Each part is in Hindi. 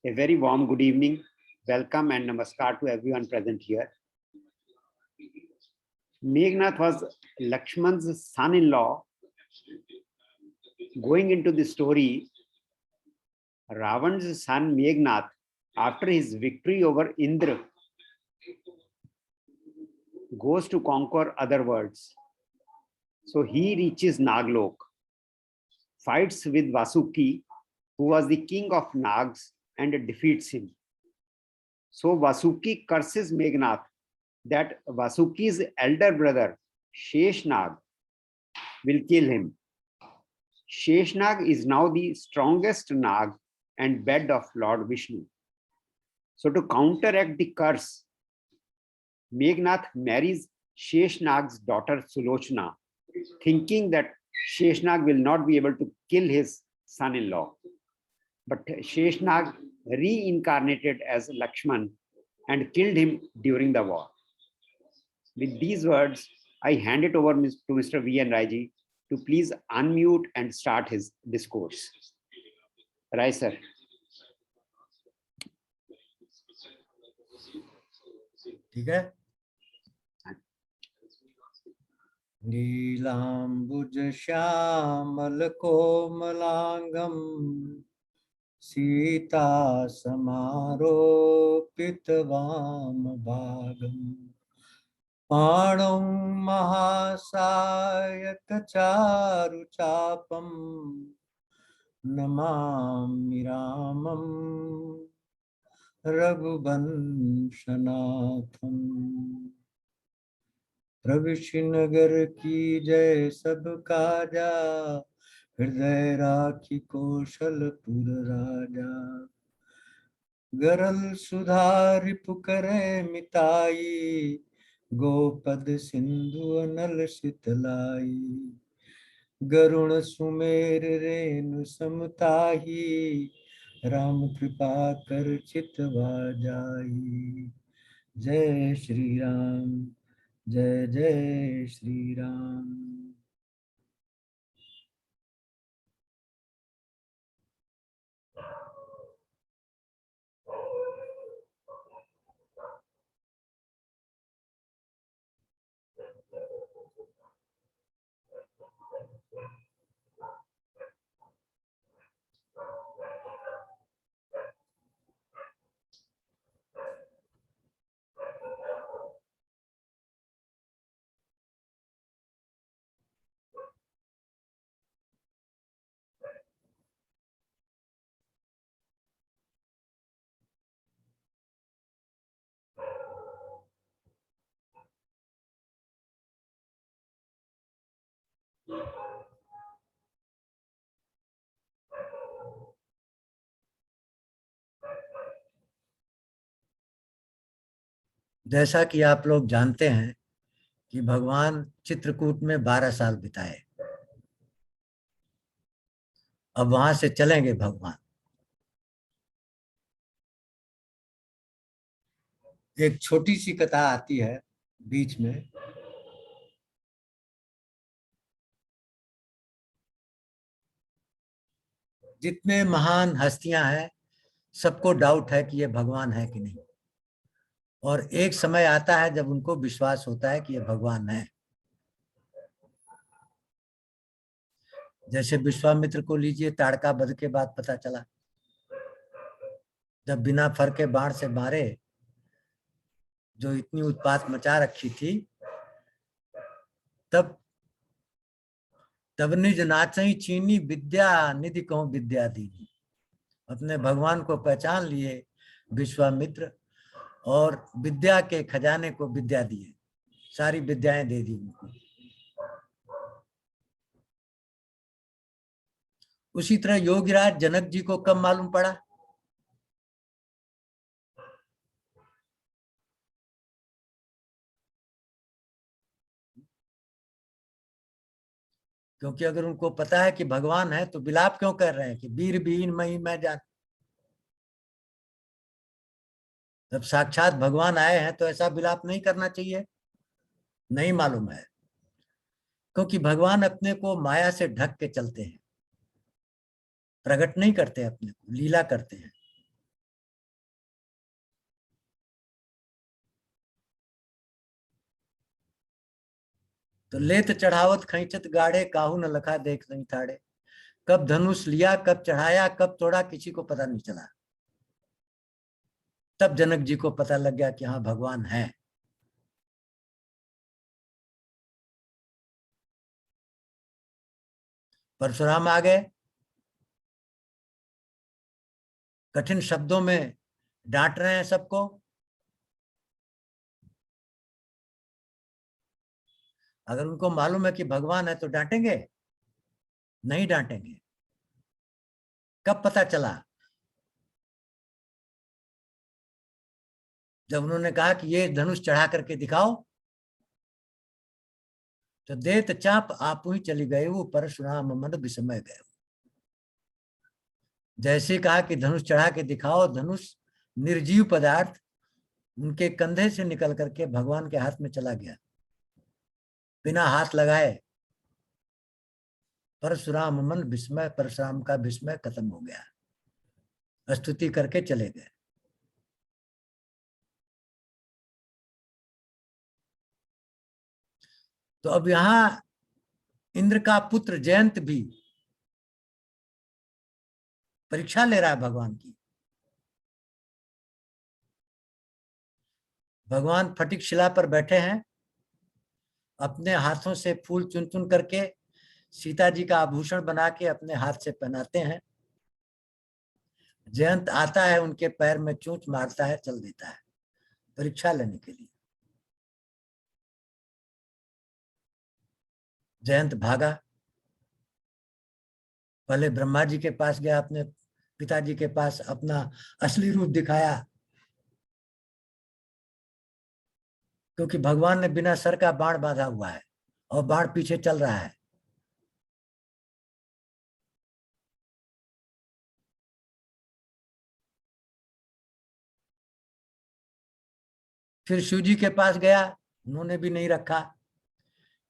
A very warm good evening, welcome and namaskar to everyone present here. Meghnad was Lakshman's son-in-law. Going into the story, Ravan's son Meghnad, after his victory over Indra, goes to conquer other worlds. So he reaches Naglok, fights with Vasuki, who was the king of Nags, and defeats him. So Vasuki curses Meghnad that Vasuki's elder brother, Sheshnag, will kill him. Sheshnag is now the strongest Nag and bed of Lord Vishnu. So to counteract the curse, Meghnad marries Sheshnag's daughter Sulochana, thinking that Sheshnag will not be able to kill his son-in-law. But Sheshnag reincarnated as Lakshman and killed him during the war. With these words, I hand it over to Mr. V. N. Raiji to please unmute and start his discourse. Rai sir. ठीक है. नीलांबुज श्यामल कोमलांगम सीता समारोपित वाम भागम पाणौ महासायक चारु चापम नमामि रामं रघुवंशनाथम. प्रविश्य नगर की जय सब काजा हृदय राखी कौशलपुर राजा. गरल सुधारि पुकरे मिताई गोपद सिंधु अनल शीतलाई. गरुण सुमेर रेणु समताही राम कृपा कर चितवा जाई. जय श्री राम जय जय श्री राम. जैसा कि आप लोग जानते हैं कि भगवान चित्रकूट में 12 साल बिताए. अब वहां से चलेंगे भगवान. एक छोटी सी कथा आती है बीच में. जितने महान हस्तियां हैं सबको डाउट है कि ये भगवान है कि नहीं. और एक समय आता है जब उनको विश्वास होता है कि ये भगवान है. जैसे विश्वामित्र को लीजिए, ताड़का वध के बाद पता चला. जब बिना फर के बाण से मारे, जो इतनी उत्पात मचा रखी थी, तब निज नाचई चीनी विद्या निधि कहूं विद्या दीनी. अपने भगवान को पहचान लिए विश्वामित्र और विद्या के खजाने को विद्या दिए, सारी विद्याएं दे दी उनको. उसी तरह योगीराज जनक जी को कब मालूम पड़ा? क्योंकि अगर उनको पता है कि भगवान है तो विलाप क्यों कर रहे हैं कि वीर बीन मई मैं जान. जब साक्षात भगवान आए हैं तो ऐसा विलाप नहीं करना चाहिए. नहीं मालूम है, क्योंकि भगवान अपने को माया से ढक के चलते हैं, प्रकट नहीं करते, अपने को लीला करते हैं. तो लेत चढ़ावत खैंचत गाढ़े, काहू न लखा देख नहीं थाड़े। कब धनुष लिया, कब चढ़ाया, कब तोड़ा, किसी को पता नहीं चला। तब जनक जी को पता लग गया कि हाँ भगवान है। परशुराम आ गए, कठिन शब्दों में डांट रहे हैं सबको। अगर उनको मालूम है कि भगवान है तो डांटेंगे? नहीं डांटेंगे। कब पता चला? जब उन्होंने कहा कि ये धनुष चढ़ा करके दिखाओ, तो देत चाप आप ही चली गए वो, परशुराम मन विस्मय गए। जैसे कहा कि धनुष चढ़ा के दिखाओ, धनुष निर्जीव पदार्थ उनके कंधे से निकल करके भगवान के हाथ में चला गया, बिना हाथ लगाए। परशुराम मन विस्मय, परशुराम का विस्मय खत्म हो गया, स्तुति करके चले गए। तो अब यहां इंद्र का पुत्र जयंत भी परीक्षा ले रहा है भगवान की। भगवान फटिक शिला पर बैठे हैं, अपने हाथों से फूल चुन चुन करके सीता जी का आभूषण बना के अपने हाथ से पहनाते हैं। जयंत आता है, उनके पैर में चोंच मारता है, चल देता है परीक्षा लेने के लिए। जयंत भागा, पहले ब्रह्मा जी के पास गया, अपने पिताजी के पास अपना असली रूप दिखाया, क्योंकि भगवान ने बिना सर का बाण बांधा हुआ है और बाण पीछे चल रहा है। फिर शिव जी के पास गया, उन्होंने भी नहीं रखा।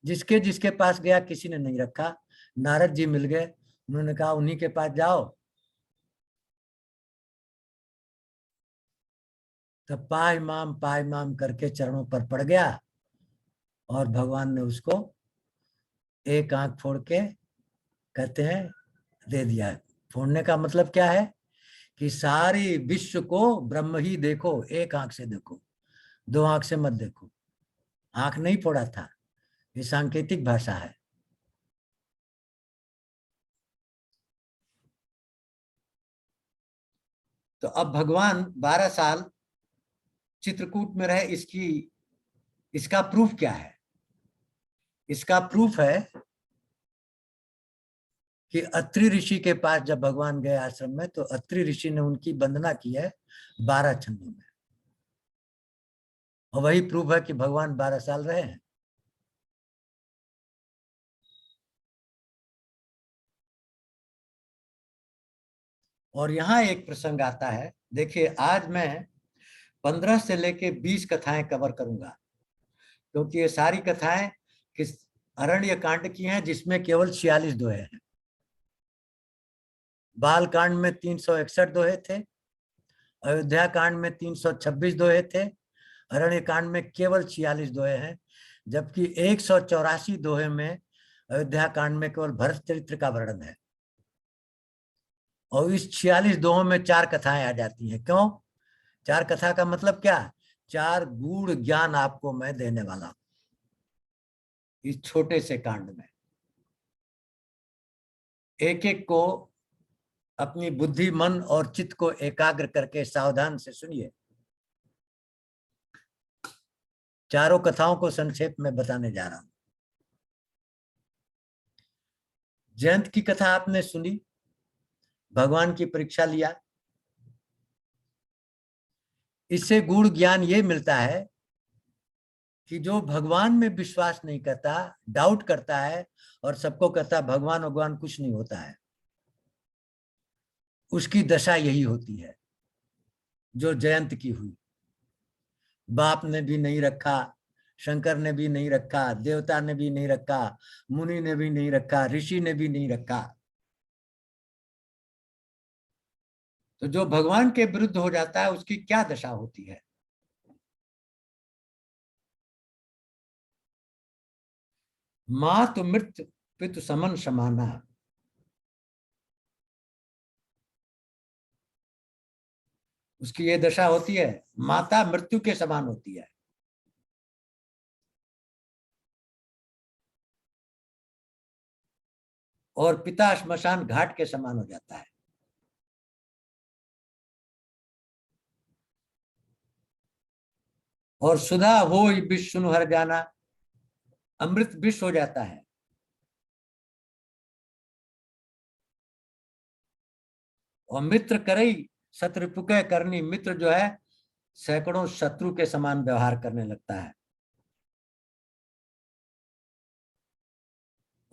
जिसके जिसके पास गया किसी ने नहीं रखा। नारद जी मिल गए, उन्होंने कहा उन्हीं के पास जाओ। तब पाय माम करके चरणों पर पड़ गया और भगवान ने उसको एक आंख फोड़ के, कहते हैं, दे दिया। फोड़ने का मतलब क्या है कि सारी विश्व को ब्रह्म ही देखो, एक आंख से देखो, दो आंख से मत देखो। आंख नहीं फोड़ा था, ये सांकेतिक भाषा है। तो अब भगवान 12 साल चित्रकूट में रहे, इसका प्रूफ क्या है? इसका प्रूफ है कि अत्रि ऋषि के पास जब भगवान गए आश्रम में, तो अत्रि ऋषि ने उनकी वंदना की है 12 छंदों में, और वही प्रूफ है कि भगवान 12 साल रहे हैं। और यहाँ एक प्रसंग आता है, देखिए आज मैं 15 से लेके 20 कथाएं कवर करूंगा, क्योंकि ये सारी कथाएं किस अरण्य कांड की हैं, जिसमें केवल 46 दोहे हैं। बाल कांड में 361 दोहे थे, अयोध्या कांड में 326 दोहे थे, अरण्य कांड में केवल 46 दोहे हैं, जबकि 184 दोहे में अयोध्या कांड में केवल भरत चरित्र का वर्णन है। और इस 46 दोहों में 4 कथाएं आ जाती हैं। क्यों 4 कथा का मतलब क्या? 4 गूढ़ ज्ञान आपको मैं देने वाला हूं इस छोटे से कांड में। एक एक को अपनी बुद्धि, मन और चित्त को एकाग्र करके सावधान से सुनिए। चारों कथाओं को संक्षेप में बताने जा रहा हूं। जयंत की कथा आपने सुनी, भगवान की परीक्षा लिया। इससे गूढ़ ज्ञान ये मिलता है कि जो भगवान में विश्वास नहीं करता, डाउट करता है और सबको कहता है भगवान भगवान कुछ नहीं होता है, उसकी दशा यही होती है जो जयंत की हुई। बाप ने भी नहीं रखा, शंकर ने भी नहीं रखा, देवता ने भी नहीं रखा, मुनि ने भी नहीं रखा, ऋषि ने भी नहीं रखा। तो जो भगवान के विरुद्ध हो जाता है उसकी क्या दशा होती है? मातु मृत्यु पितु समन समाना। उसकी ये दशा होती है, माता मृत्यु के समान होती है। और पिता श्मशान घाट के समान हो जाता है। और सुधा हो विष सुनु हर जाना, अमृत विष हो जाता है। और मित्र करई शत्रु के करनी, मित्र जो है सैकड़ों शत्रु के समान व्यवहार करने लगता है।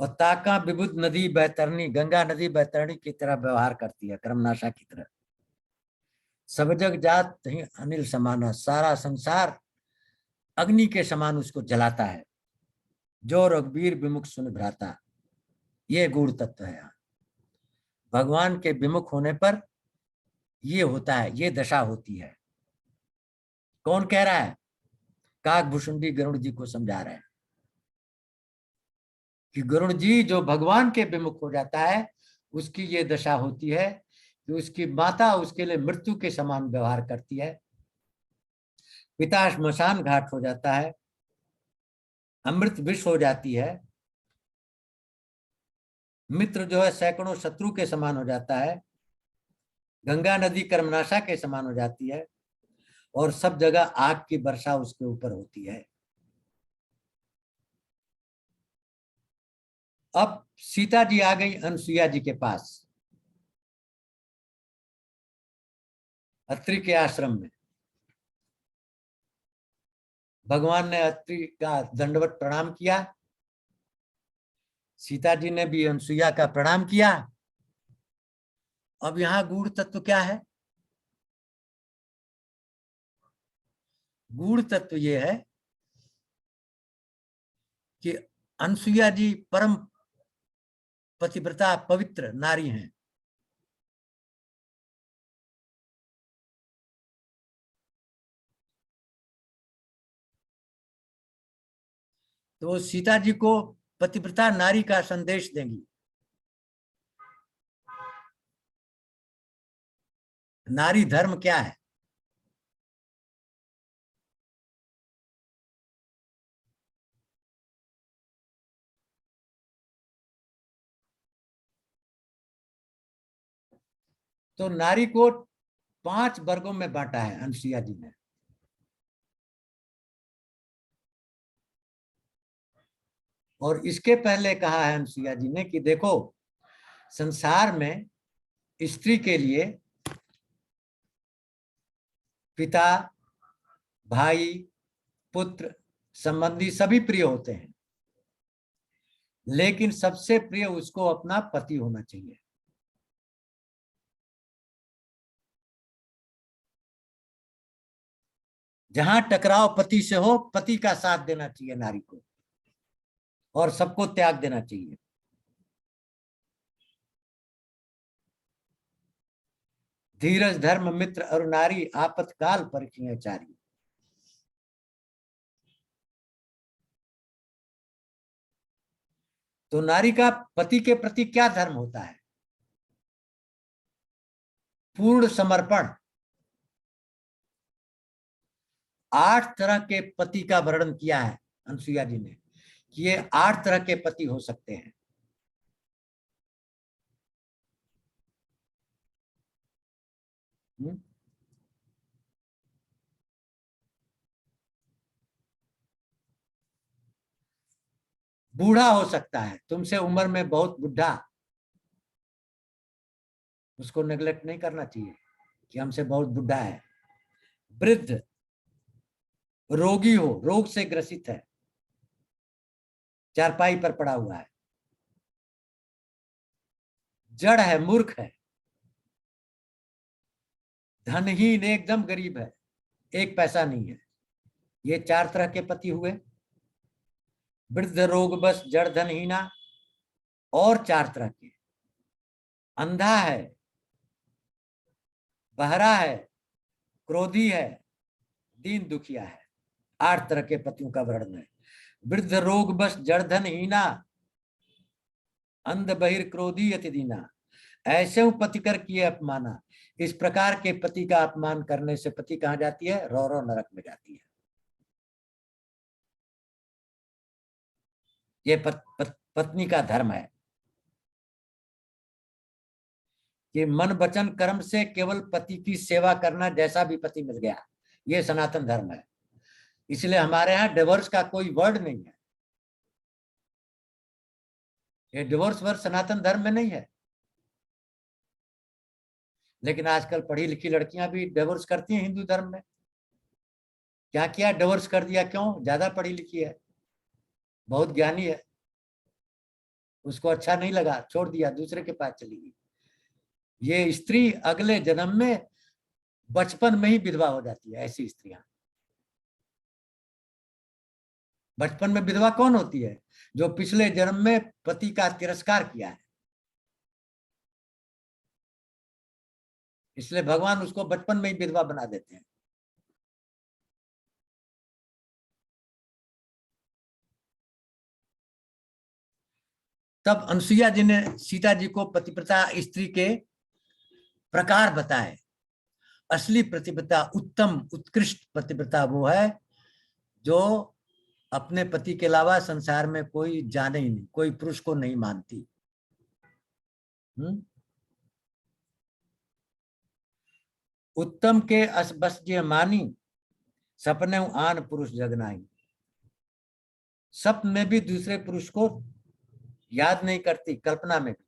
और ताका विबुध नदी बैतरणी, गंगा नदी बैतरणी की तरह व्यवहार करती है, कर्मनाशा की तरह। सब जग जात ही अनिल समाना, सारा संसार अग्नि के समान उसको जलाता है। जो रघुवीर विमुख सुन भ्राता, ये गूढ़ तत्व है। भगवान के विमुख होने पर ये होता है, ये दशा होती है। कौन कह रहा है? काकभूषुंडी गरुड़ जी को समझा रहे हैं कि गरुड़ जी जो भगवान के विमुख हो जाता है, उसकी ये दशा होती है कि उसकी माता उसके लिए मृत्यु के समान व्यवहार करती है। पिता श्मशान घाट हो जाता है, अमृत विष हो जाती है। मित्र जो है सैकड़ों शत्रु के समान हो जाता है। गंगा नदी कर्मनाशा के समान हो जाती है। और सब जगह आग की वर्षा उसके ऊपर होती है। अब सीता जी आ गई अनसुईया जी के पास, अत्रि के आश्रम में। भगवान ने अत्रि का दंडवत प्रणाम किया, सीता जी ने भी अनसुईया का प्रणाम किया। अब यहां गूढ़ तत्व क्या है? गूढ़ तत्व यह है कि अनसुईया जी परम पतिव्रता पवित्र नारी हैं। तो वो सीता जी को पतिव्रता नारी का संदेश देंगी। नारी धर्म क्या है? तो नारी को 5 वर्गों में बांटा है अनसुईया जी ने। और इसके पहले कहा है अनसुईया जी ने कि देखो, संसार में स्त्री के लिए पिता, भाई, पुत्र, संबंधी सभी प्रिय होते हैं, लेकिन सबसे प्रिय उसको अपना पति होना चाहिए। जहां टकराव पति से हो, पति का साथ देना चाहिए नारी को, और सबको त्याग देना चाहिए। धीरज धर्म मित्र और नारी, आपतकाल परिचय चारी। तो नारी का पति के प्रति क्या धर्म होता है? पूर्ण समर्पण। 8 तरह के पति का वर्णन किया है अनसुईया जी ने कि ये 8 तरह के पति हो सकते हैं। बूढ़ा हो सकता है, तुमसे उम्र में बहुत बुढ़ा, उसको नेग्लेक्ट नहीं करना चाहिए कि हमसे बहुत बुढ़ा है। वृद्ध, रोगी हो, रोग से ग्रसित है, चारपाई पर पड़ा हुआ है, जड़ है, मूर्ख है, धनहीन, एकदम गरीब है, 1 पैसा नहीं है। ये 4 तरह के पति हुए। वृद्ध, रोग बस, जड़, धनहीना। और 4 तरह के, अंधा है, बहरा है, क्रोधी है, दीन दुखिया है। 8 तरह के पतियों का वर्णन है। वृद्ध रोग बस जड़धन हीना, अंध बहिर क्रोधी अति दीना। ऐसे पति कर किए अपमाना। इस प्रकार के पति का अपमान करने से पति कहाँ जाती है? रौरव नरक में जाती है। ये पत्नी का धर्म है कि मन वचन कर्म से केवल पति की सेवा करना, जैसा भी पति मिल गया। ये सनातन धर्म है। इसलिए हमारे यहाँ डिवोर्स का कोई वर्ड नहीं है। ये डिवोर्स वर्ड सनातन धर्म में नहीं है। लेकिन आजकल पढ़ी लिखी लड़कियां भी डिवोर्स करती हैं हिंदू धर्म में। क्या किया? डिवोर्स कर दिया। क्यों? ज्यादा पढ़ी लिखी है, बहुत ज्ञानी है, उसको अच्छा नहीं लगा, छोड़ दिया, दूसरे के पास चली गई। ये स्त्री अगले जन्म में बचपन में ही विधवा हो जाती है। ऐसी स्त्रियां बचपन में विधवा कौन होती है? जो पिछले जन्म में पति का तिरस्कार किया है। इसलिए भगवान उसको बचपन में ही विधवा बना देते हैं। तब अनसुईया जी ने सीता जी को पतिव्रता स्त्री के प्रकार बताए। असली पतिव्रता, उत्तम उत्कृष्ट पतिव्रता वो है जो अपने पति के अलावा संसार में कोई जाने ही नहीं, कोई पुरुष को नहीं मानती। उत्तम के अस बस जे मानी, सपने आन पुरुष जगनाई। सपने में भी दूसरे पुरुष को याद नहीं करती, कल्पना में भी।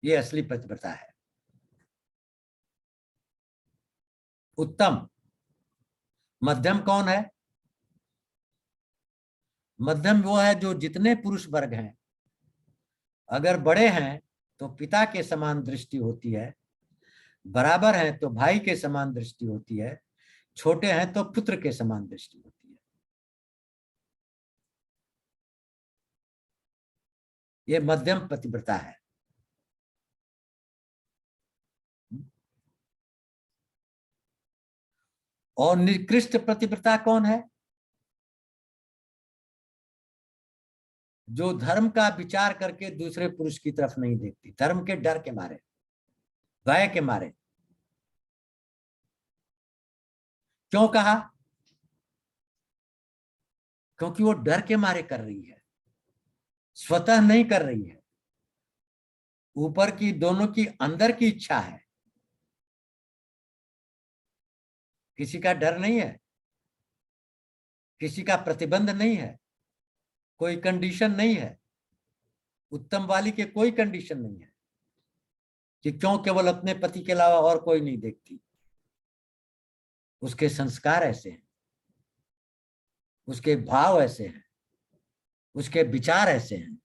ये असली पतिव्रता है। उत्तम। मध्यम कौन है? मध्यम वो है जो जितने पुरुष वर्ग हैं, अगर बड़े हैं तो पिता के समान दृष्टि होती है, बराबर हैं तो भाई के समान दृष्टि होती है, छोटे हैं तो पुत्र के समान दृष्टि होती है। ये मध्यम पतिव्रता है। और निकृष्ट पतिव्रता कौन है? जो धर्म का विचार करके दूसरे पुरुष की तरफ नहीं देखती, धर्म के डर के मारे, भय के मारे। क्यों कहा? क्योंकि वो डर के मारे कर रही है, स्वतः नहीं कर रही है। ऊपर की दोनों की अंदर की इच्छा है। किसी का डर नहीं है, किसी का प्रतिबंध नहीं है, कोई कंडीशन नहीं है। उत्तम वाली के कोई कंडीशन नहीं है कि क्यों केवल अपने पति के अलावा और कोई नहीं देखती। उसके संस्कार ऐसे हैं, उसके भाव ऐसे हैं, उसके विचार ऐसे हैं।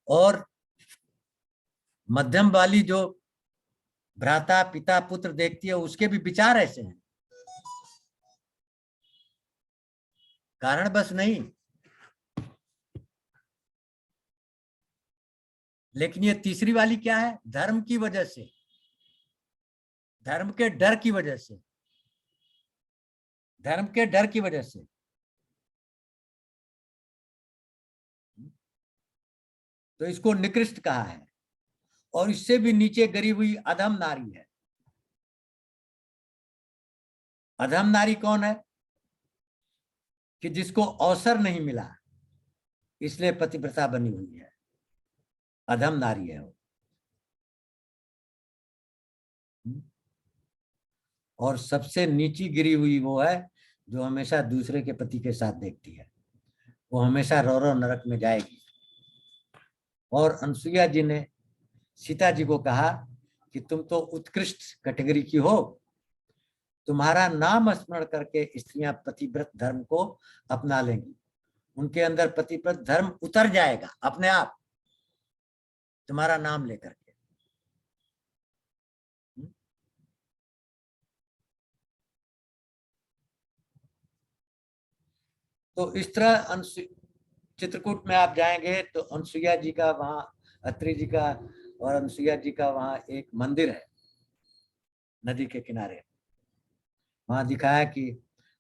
और मध्यम वाली जो भ्राता पिता पुत्र देखती है, उसके भी विचार ऐसे हैं, कारण बस नहीं। लेकिन ये तीसरी वाली क्या है? धर्म की वजह से, धर्म के डर की वजह से, धर्म के डर की वजह से तो इसको निकृष्ट कहा है। और इससे भी नीचे गिरी हुई अधम नारी है। अधम नारी कौन है? कि जिसको अवसर नहीं मिला, इसलिए पतिव्रता बनी हुई है, अधम नारी है वो। और सबसे नीची गिरी हुई वो है जो हमेशा दूसरे के पति के साथ देखती है, वो हमेशा रौरव नरक में जाएगी। और अनसुईया जी ने सीता जी को कहा कि तुम तो उत्कृष्ट कैटेगरी की हो, तुम्हारा नाम स्मरण करके स्त्रियां पतिव्रत धर्म को अपना लेंगी। उनके अंदर पतिव्रत धर्म उतर जाएगा अपने आप, तुम्हारा नाम लेकर के। तो इस तरह चित्रकूट में आप जाएंगे तो अनसुईया जी का वहां, अत्रि जी का और अनसुईया जी का वहां एक मंदिर है नदी के किनारे। वहां दिखाया कि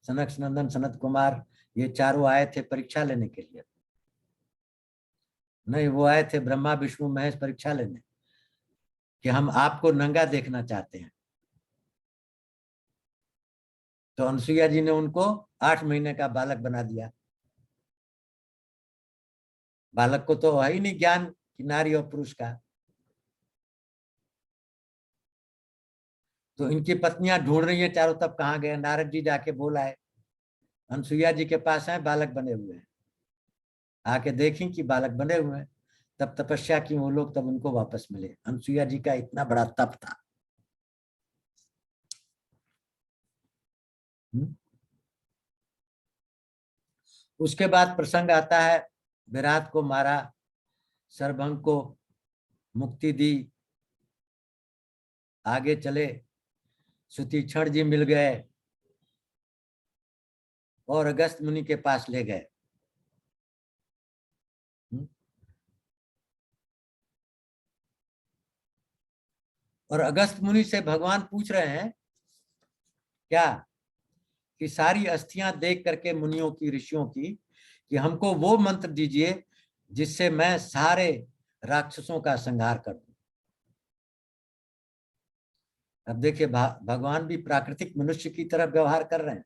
सनक सनंदन सनत कुमार ये चारों आए थे परीक्षा लेने के लिए? नहीं, वो आए थे ब्रह्मा विष्णु महेश परीक्षा लेने कि हम आपको नंगा देखना चाहते हैं। तो अनसुईया जी ने उनको 8 महीने का बालक बना दिया। बालक को तो है ही नहीं ज्ञान कि नारी और पुरुष का। तो इनकी पत्नियां ढूंढ रही हैं चारों तरफ, कहाँ गए? नारद जी जाके बोला है अनसुईया जी के पास है, बालक बने हुए हैं। आके देखें कि बालक बने हुए हैं, तब तपस्या की वो लोग, तब उनको वापस मिले। अनसुईया जी का इतना बड़ा तप था। उसके बाद प्रसंग आता है, विराट को मारा, सरभंग को मुक्ति दी, आगे चले, सुतीक्षण जी मिल गए और अगस्त मुनि के पास ले गए। और अगस्त मुनि से भगवान पूछ रहे हैं क्या कि सारी अस्थियां देख करके मुनियों की, ऋषियों की, कि हमको वो मंत्र दीजिए जिससे मैं सारे राक्षसों का संहार कर दूं। अब देखिए भगवान भी प्राकृतिक मनुष्य की तरह व्यवहार कर रहे हैं।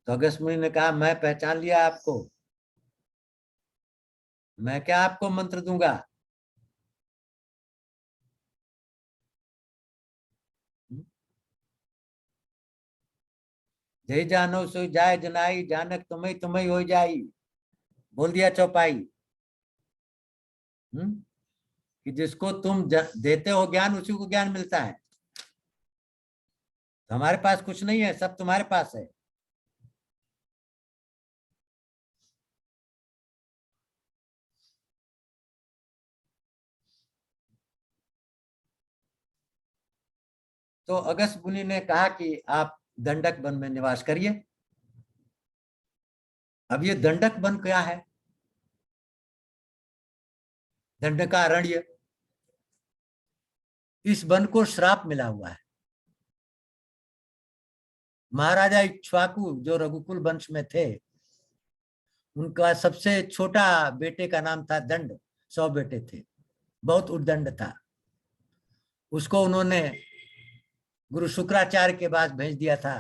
तो अगस्त मुनि ने कहा मैं पहचान लिया आपको, मैं क्या आपको मंत्र दूंगा? जय जानो सो जाय जनाई, जानक तुम्हें तुम्हें हो जाई। बोल दिया चौपाई। कि जिसको तुम देते हो ज्ञान, उसी को ज्ञान मिलता है। तो हमारे पास कुछ नहीं है, सब तुम्हारे पास है। तो अगस्त मुनि ने कहा कि आप दंडक वन में निवास करिए। अब ये दंडक वन क्या है? दंडकारण्य, इस वन को श्राप मिला हुआ है। महाराजा इक्ष्वाकु जो रघुकुल वंश में थे, उनका सबसे छोटा बेटे का नाम था दंड। 100 बेटे थे, बहुत उद्दंड था। उसको उन्होंने गुरु शुक्राचार्य के पास भेज दिया था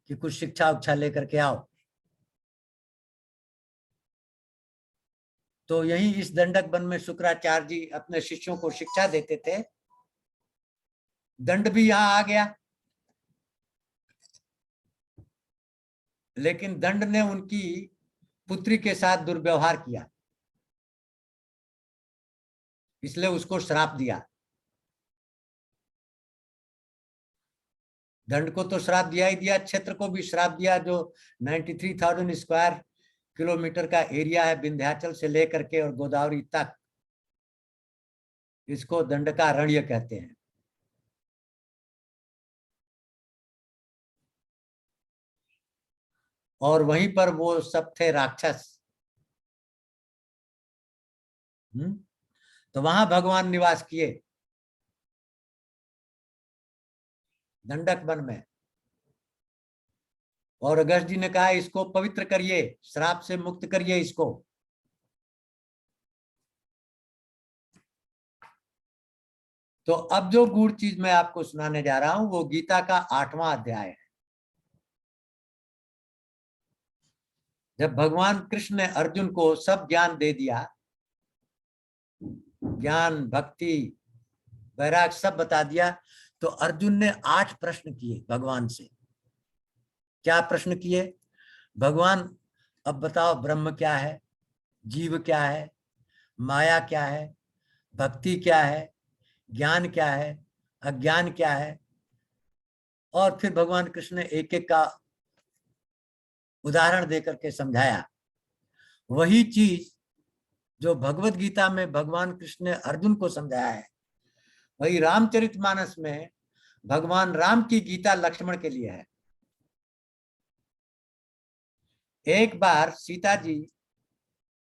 कि कुछ शिक्षा उच्छा लेकर के आओ। तो यही इस दंडक वन में शुक्राचार्य जी अपने शिष्यों को शिक्षा देते थे। दंड भी यहां आ गया, लेकिन दंड ने उनकी पुत्री के साथ दुर्व्यवहार किया, इसलिए उसको श्राप दिया। दंड को तो श्राप दिया ही दिया, क्षेत्र को भी श्राप दिया। जो 93,000 स्क्वायर किलोमीटर का एरिया है, विंध्याचल से लेकर के और गोदावरी तक, इसको दंडकारण्य कहते हैं। और वहीं पर वो सब थे राक्षस। तो वहां भगवान निवास किए, दंडक वन में। और अगस्त जी ने कहा इसको पवित्र करिए, श्राप से मुक्त करिए इसको। तो अब जो गूढ़ चीज मैं आपको सुनाने जा रहा हूं वो गीता का 8वां अध्याय है। जब भगवान कृष्ण ने अर्जुन को सब ज्ञान दे दिया, ज्ञान भक्ति वैराग सब बता दिया, तो अर्जुन ने 8 प्रश्न किए भगवान से। क्या प्रश्न किए? भगवान अब बताओ, ब्रह्म क्या है, जीव क्या है, माया क्या है, भक्ति क्या है, ज्ञान क्या है, अज्ञान क्या है। और फिर भगवान कृष्ण ने एक एक का उदाहरण देकर के समझाया। वही चीज जो भगवत गीता में भगवान कृष्ण ने अर्जुन को समझाया है, वही रामचरितमानस में भगवान राम की गीता लक्ष्मण के लिए है। एक बार सीता जी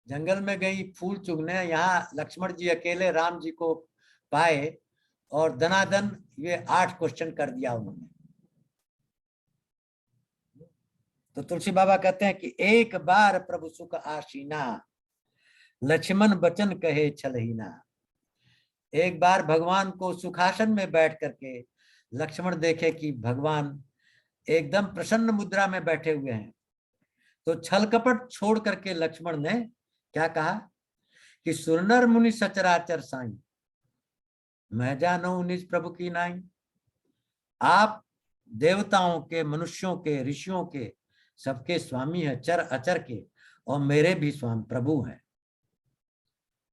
जंगल में गई फूल चुगने, यहाँ लक्ष्मण जी अकेले राम जी को पाए और दनादन ये 8 क्वेश्चन कर दिया उन्होंने। तो तुलसी बाबा कहते हैं कि एक बार प्रभु सुख आशीना, लक्ष्मण बचन कहे छलहीना। एक बार भगवान को सुखासन में बैठ करके लक्ष्मण देखे कि भगवान एकदम प्रसन्न मुद्रा में बैठे हुए हैं, तो छल कपट छोड़ करके लक्ष्मण ने क्या कहा कि सुरनर मुनि सचराचर साई, मैं जानो निज प्रभु की नाई। आप देवताओं के, मनुष्यों के, ऋषियों के, सबके स्वामी है, चर अचर के, और मेरे भी स्वामी प्रभु हैं।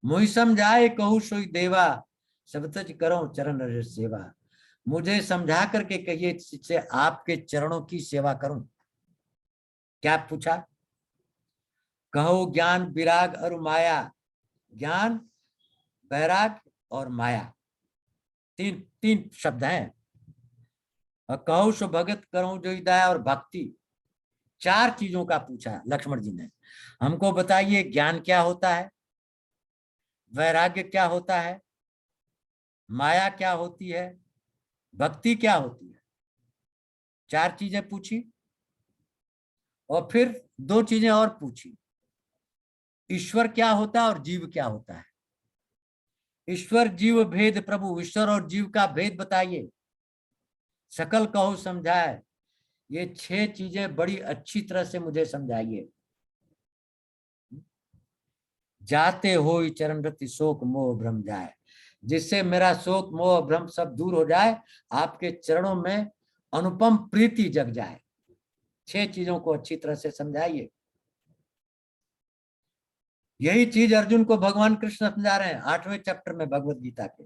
मुझे समझाए कहू सोई देवा, सब तज करो चरण रज सेवा। मुझे समझा करके कहिए इससे आपके चरणों की सेवा करूं। क्या पूछा? कहो ज्ञान विराग और माया। ज्ञान, वैराग और माया, तीन तीन शब्द हैं। और कहो सो भगत करो जो दया और भक्ति, चार चीजों का पूछा लक्ष्मण जी ने। हमको बताइए ज्ञान क्या होता है, वैराग्य क्या होता है, माया क्या होती है, भक्ति क्या होती है। चार चीजें पूछी और फिर दो चीजें और पूछी, ईश्वर क्या होता है और जीव क्या होता है। ईश्वर जीव भेद प्रभु, ईश्वर और जीव का भेद बताइए, सकल कहो समझाए। ये छह चीजें बड़ी अच्छी तरह से मुझे समझाइए। जाते हो चरण रति शोक मोह भ्रम जाए, जिससे मेरा शोक मोह भ्रम सब दूर हो जाए, आपके चरणों में अनुपम प्रीति जग जाए। छह चीजों को अच्छी तरह से समझाइए। यही चीज अर्जुन को भगवान कृष्ण समझा रहे हैं 8वें चैप्टर में भगवत गीता के,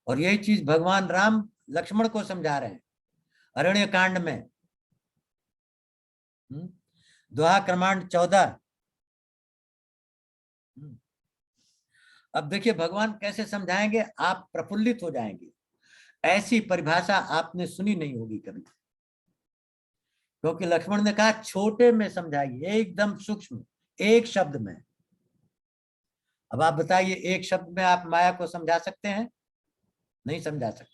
और यही चीज भगवान राम लक्ष्मण को समझा रहे हैं अरण्य कांड में, दोहा क्रमांड 14। अब देखिए भगवान कैसे समझाएंगे, आप प्रफुल्लित हो जाएंगे। ऐसी परिभाषा आपने सुनी नहीं होगी कभी, क्योंकि लक्ष्मण ने कहा छोटे में समझाइए, एकदम सूक्ष्म, एक शब्द में। अब आप बताइए, एक शब्द में आप माया को समझा सकते हैं? नहीं समझा सकते।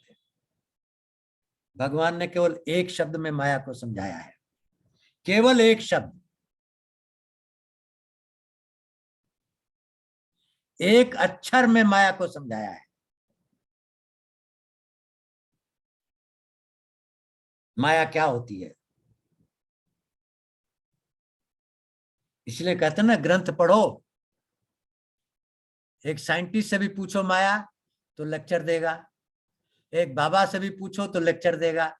भगवान ने केवल एक शब्द में माया को समझाया है, केवल एक शब्द, एक अक्षर में माया को समझाया है। माया क्या होती है, इसलिए कहते हैं ना ग्रंथ पढ़ो। एक साइंटिस्ट से भी पूछो माया तो लेक्चर देगा, एक बाबा से भी पूछो तो लेक्चर देगा,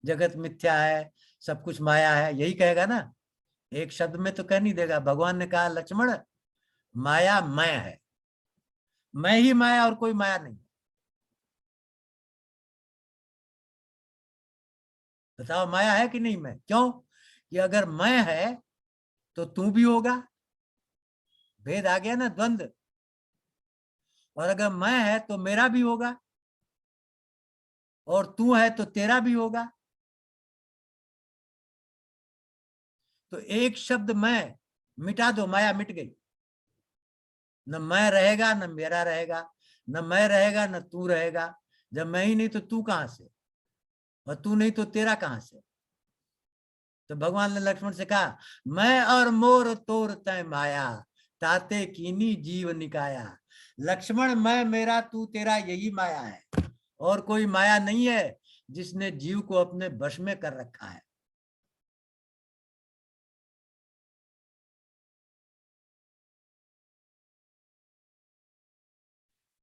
जगत मिथ्या है, सब कुछ माया है, यही कहेगा ना। एक शब्द में तो कह नहीं देगा। भगवान ने कहा लक्ष्मण माया मैं है, मैं ही माया और कोई माया नहीं। बताओ माया है कि नहीं मैं? क्यों कि अगर मैं है तो तू भी होगा, भेद आ गया ना, द्वंद्व। और अगर मैं है तो मेरा भी होगा, और तू है तो तेरा भी होगा। तो एक शब्द मैं मिटा दो, माया मिट गई। न मैं रहेगा न मेरा रहेगा, न मैं रहेगा न तू रहेगा। जब मैं ही नहीं तो तू कहां से, और तू नहीं तो तेरा कहां से। तो भगवान ने लक्ष्मण से कहा मैं और मोर तोर तय माया, ताते कीनी जीव निकाया। लक्ष्मण मैं मेरा तू तेरा यही माया है, और कोई माया नहीं है जिसने जीव को अपने वश में कर रखा है।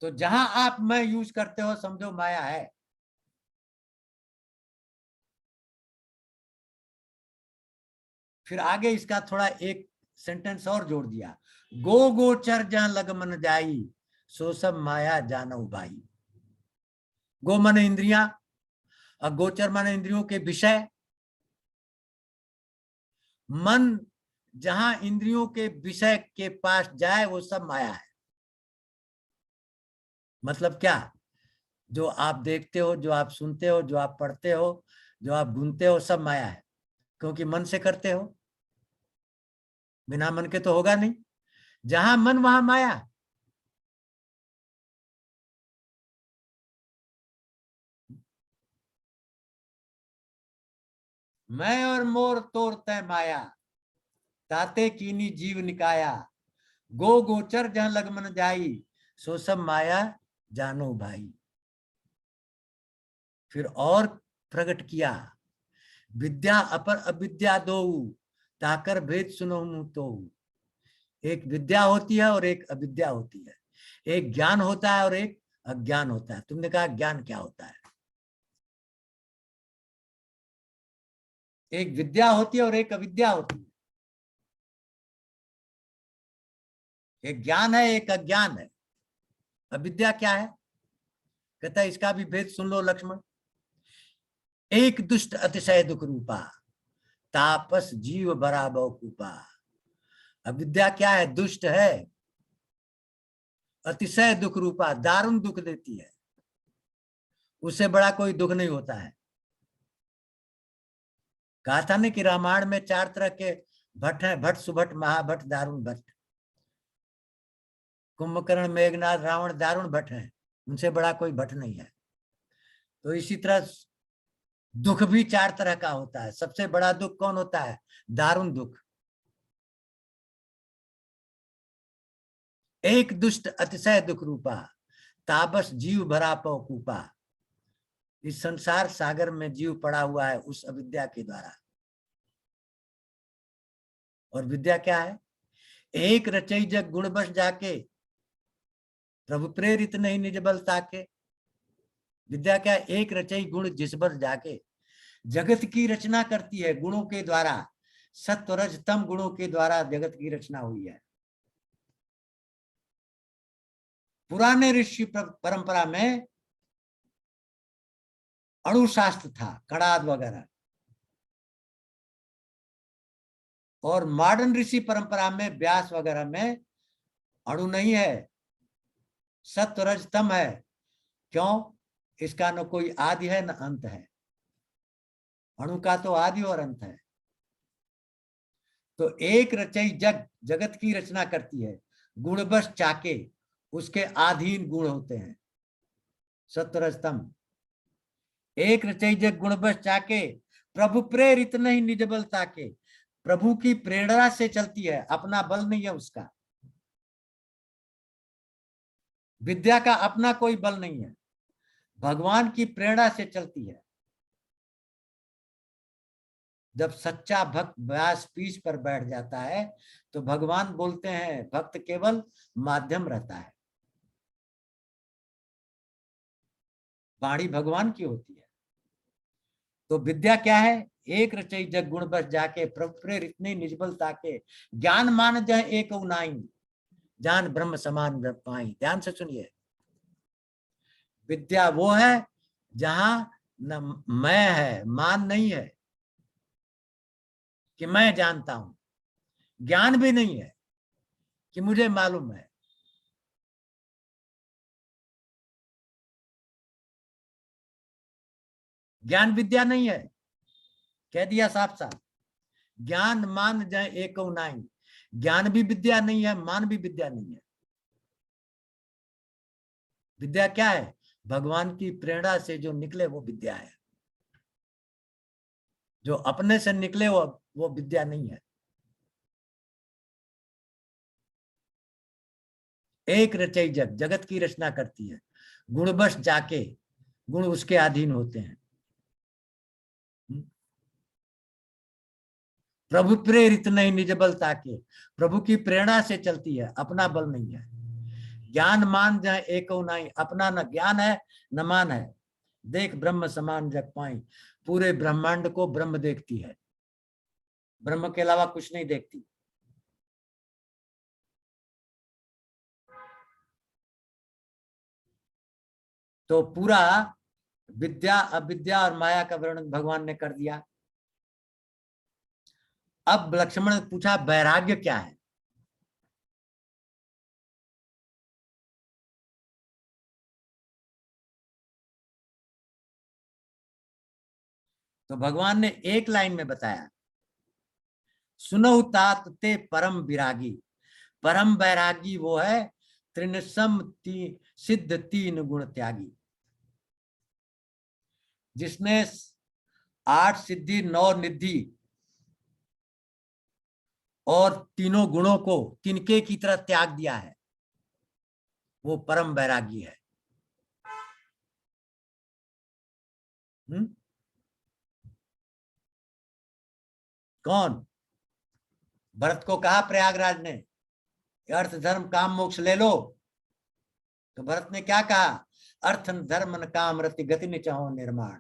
तो जहां आप मैं यूज करते हो समझो माया है। फिर आगे इसका थोड़ा एक सेंटेंस और जोड़ दिया, गो गोचर जहां लग मन जाई, सो सब माया जानऊ भाई। गो मन इंद्रिया, और गोचर मन इंद्रियों के विषय। मन जहां इंद्रियों के विषय के पास जाए वो सब माया है। मतलब क्या? जो आप देखते हो, जो आप सुनते हो, जो आप पढ़ते हो, जो आप घूमते हो, सब माया है, क्योंकि मन से करते हो। बिना मन के तो होगा नहीं। जहां मन वहां माया। मैं और मोर तोर तय माया, ताते कीनी जीव निकाया, गो गोचर जहां लगमन जाई, सो सब माया जानो भाई। फिर और प्रकट किया, विद्या अपर अविद्या दो, ताकर भेद सुनो मुँह तो। एक विद्या होती है और एक अविद्या होती है, एक ज्ञान होता है और एक अज्ञान होता है। तुमने कहा ज्ञान क्या होता है? एक विद्या होती है और एक अविद्या होती है, एक ज्ञान है एक अज्ञान है। अविद्या क्या है? कहता है इसका भी भेद सुन लो लक्ष्मण। एक दुष्ट अतिशय दुख रूपा, तापस जीव बराबर कूपा। अविद्या क्या है? दुष्ट है, अतिशय दुख रूपा, दारुण दुख देती है, उससे बड़ा कोई दुख नहीं होता है। कहा था ना कि रामायण में 4 तरह के भट्ट हैं, भट्ट, सुभट्ट, महाभट्ट, दारुण भट्ट। कुंभकर्ण, मेघनाथ, रावण दारुण भट्ट हैं, उनसे बड़ा कोई भट्ट नहीं है। तो इसी तरह दुख भी 4 तरह का होता है। सबसे बड़ा दुख कौन होता है? दारुण दुख। एक दुष्ट अतिशय दुख रूपा, ताबस जीव भरा पौ कूपा। इस संसार सागर में जीव पड़ा हुआ है उस अविद्या के द्वारा। और विद्या क्या है? एक रचई जग गुण बस जाके, प्रभु प्रेरित नहीं निज बल ताके। विद्या क्या है? एक रचई गुण जिस बस जाके, जगत की रचना करती है गुणों के द्वारा। सत्व रज तम गुणों के द्वारा जगत की रचना हुई है। पुराने ऋषि परंपरा में अणुशास्त्र था, कणाद वगैरह, और मॉडर्न ऋषि परंपरा में व्यास वगैरह में अणु नहीं है, सत्व रज तम है। क्यों? इसका न कोई आदि है न अंत है। अणु का तो आदि और अंत है। तो एक रचई जग, जगत की रचना करती है, गुण बस चाके, उसके अधीन गुण होते हैं, सत्व रज तम। एक रचई जग गुण बस चाके, प्रभु प्रेरित नहीं निज बल ताके। प्रभु की प्रेरणा से चलती है, अपना बल नहीं है उसका। विद्या का अपना कोई बल नहीं है, भगवान की प्रेरणा से चलती है। जब सच्चा भक्त व्यास पीठ पर बैठ जाता है तो भगवान बोलते हैं, भक्त केवल माध्यम रहता है, वाणी भगवान की होती है। तो विद्या क्या है? एक रचई जग गुण बस जाके, प्रभु प्रेरित नहीं निज बल ताके, ज्ञान मान जह एक नाई, जान ब्रह्म समान ब्रह्म पाई। ध्यान से सुनिए, विद्या वो है जहां न मैं है, मान नहीं है कि मैं जानता हूं, ज्ञान भी नहीं है कि मुझे मालूम है। ज्ञान विद्या नहीं है, कह दिया साफ साफ। ज्ञान मान जाए एक नाई, ज्ञान भी विद्या नहीं है, मान भी विद्या नहीं है। विद्या क्या है? भगवान की प्रेरणा से जो निकले वो विद्या है। जो अपने से निकले वो विद्या नहीं है। एक रचई जग, जगत की रचना करती है, गुणवश जाके, गुण उसके अधीन होते हैं। प्रभु प्रेरित नहीं निज बल ताके, प्रभु की प्रेरणा से चलती है, अपना बल नहीं है। ज्ञान मान जाए एक नाई, अपना न ज्ञान है न मान है। देख ब्रह्म समान जग पाई, पूरे ब्रह्मांड को ब्रह्म देखती है, ब्रह्म के अलावा कुछ नहीं देखती। तो पूरा विद्या अविद्या और माया का वर्णन भगवान ने कर दिया। अब लक्ष्मण ने पूछा वैराग्य क्या है? तो भगवान ने एक लाइन में बताया, सुनो तात ते परम विरागी। परम वैरागी वो है त्रिनसम सिद्ध 3 गुण त्यागी, जिसने 8 सिद्धि 9 निधि और तीनों गुणों को तिनके की तरह त्याग दिया है, वो परम वैरागी है। कौन? भरत को कहा प्रयागराज ने, अर्थ धर्म काम मोक्ष ले लो, तो भरत ने क्या कहा? अर्थ धर्म न काम रति गति न चाहो निर्माण,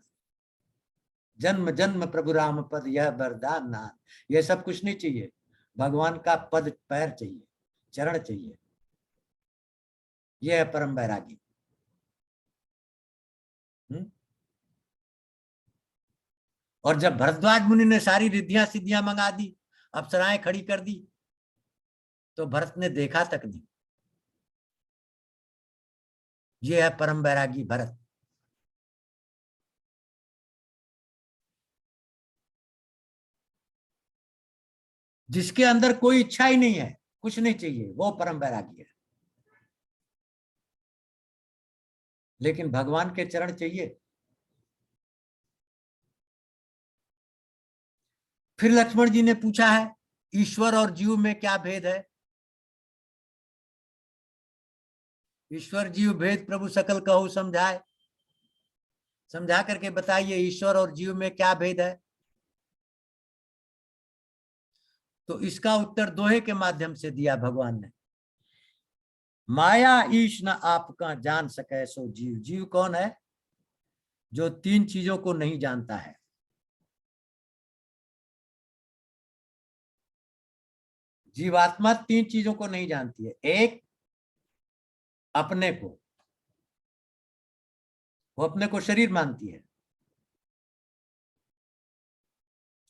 जन्म जन्म प्रभु राम पद यह वरदान नान। ये सब कुछ नहीं चाहिए, भगवान का पद पैर चाहिए, चरण चाहिए। यह है परम वैरागी। और जब भरद्वाज मुनि ने सारी रिद्धियां सिद्धियां मंगा दी, अप्सराएं खड़ी कर दी, तो भरत ने देखा तक नहीं। ये है परम वैरागी भरत। जिसके अंदर कोई इच्छा ही नहीं है, कुछ नहीं चाहिए, वो परम वैरागी है। लेकिन भगवान के चरण चाहिए। फिर लक्ष्मण जी ने पूछा है, ईश्वर और जीव में क्या भेद है? ईश्वर जीव भेद प्रभु सकल कहूं समझाए। समझा करके बताइए, ईश्वर और जीव में क्या भेद है? तो इसका उत्तर दोहे के माध्यम से दिया भगवान ने। माया ईश न आपका जान सके सो जीव। जीव कौन है? जो 3 चीजों को नहीं जानता है। जीवात्मा 3 चीजों को नहीं जानती है। एक, अपने को, वो अपने को शरीर मानती है,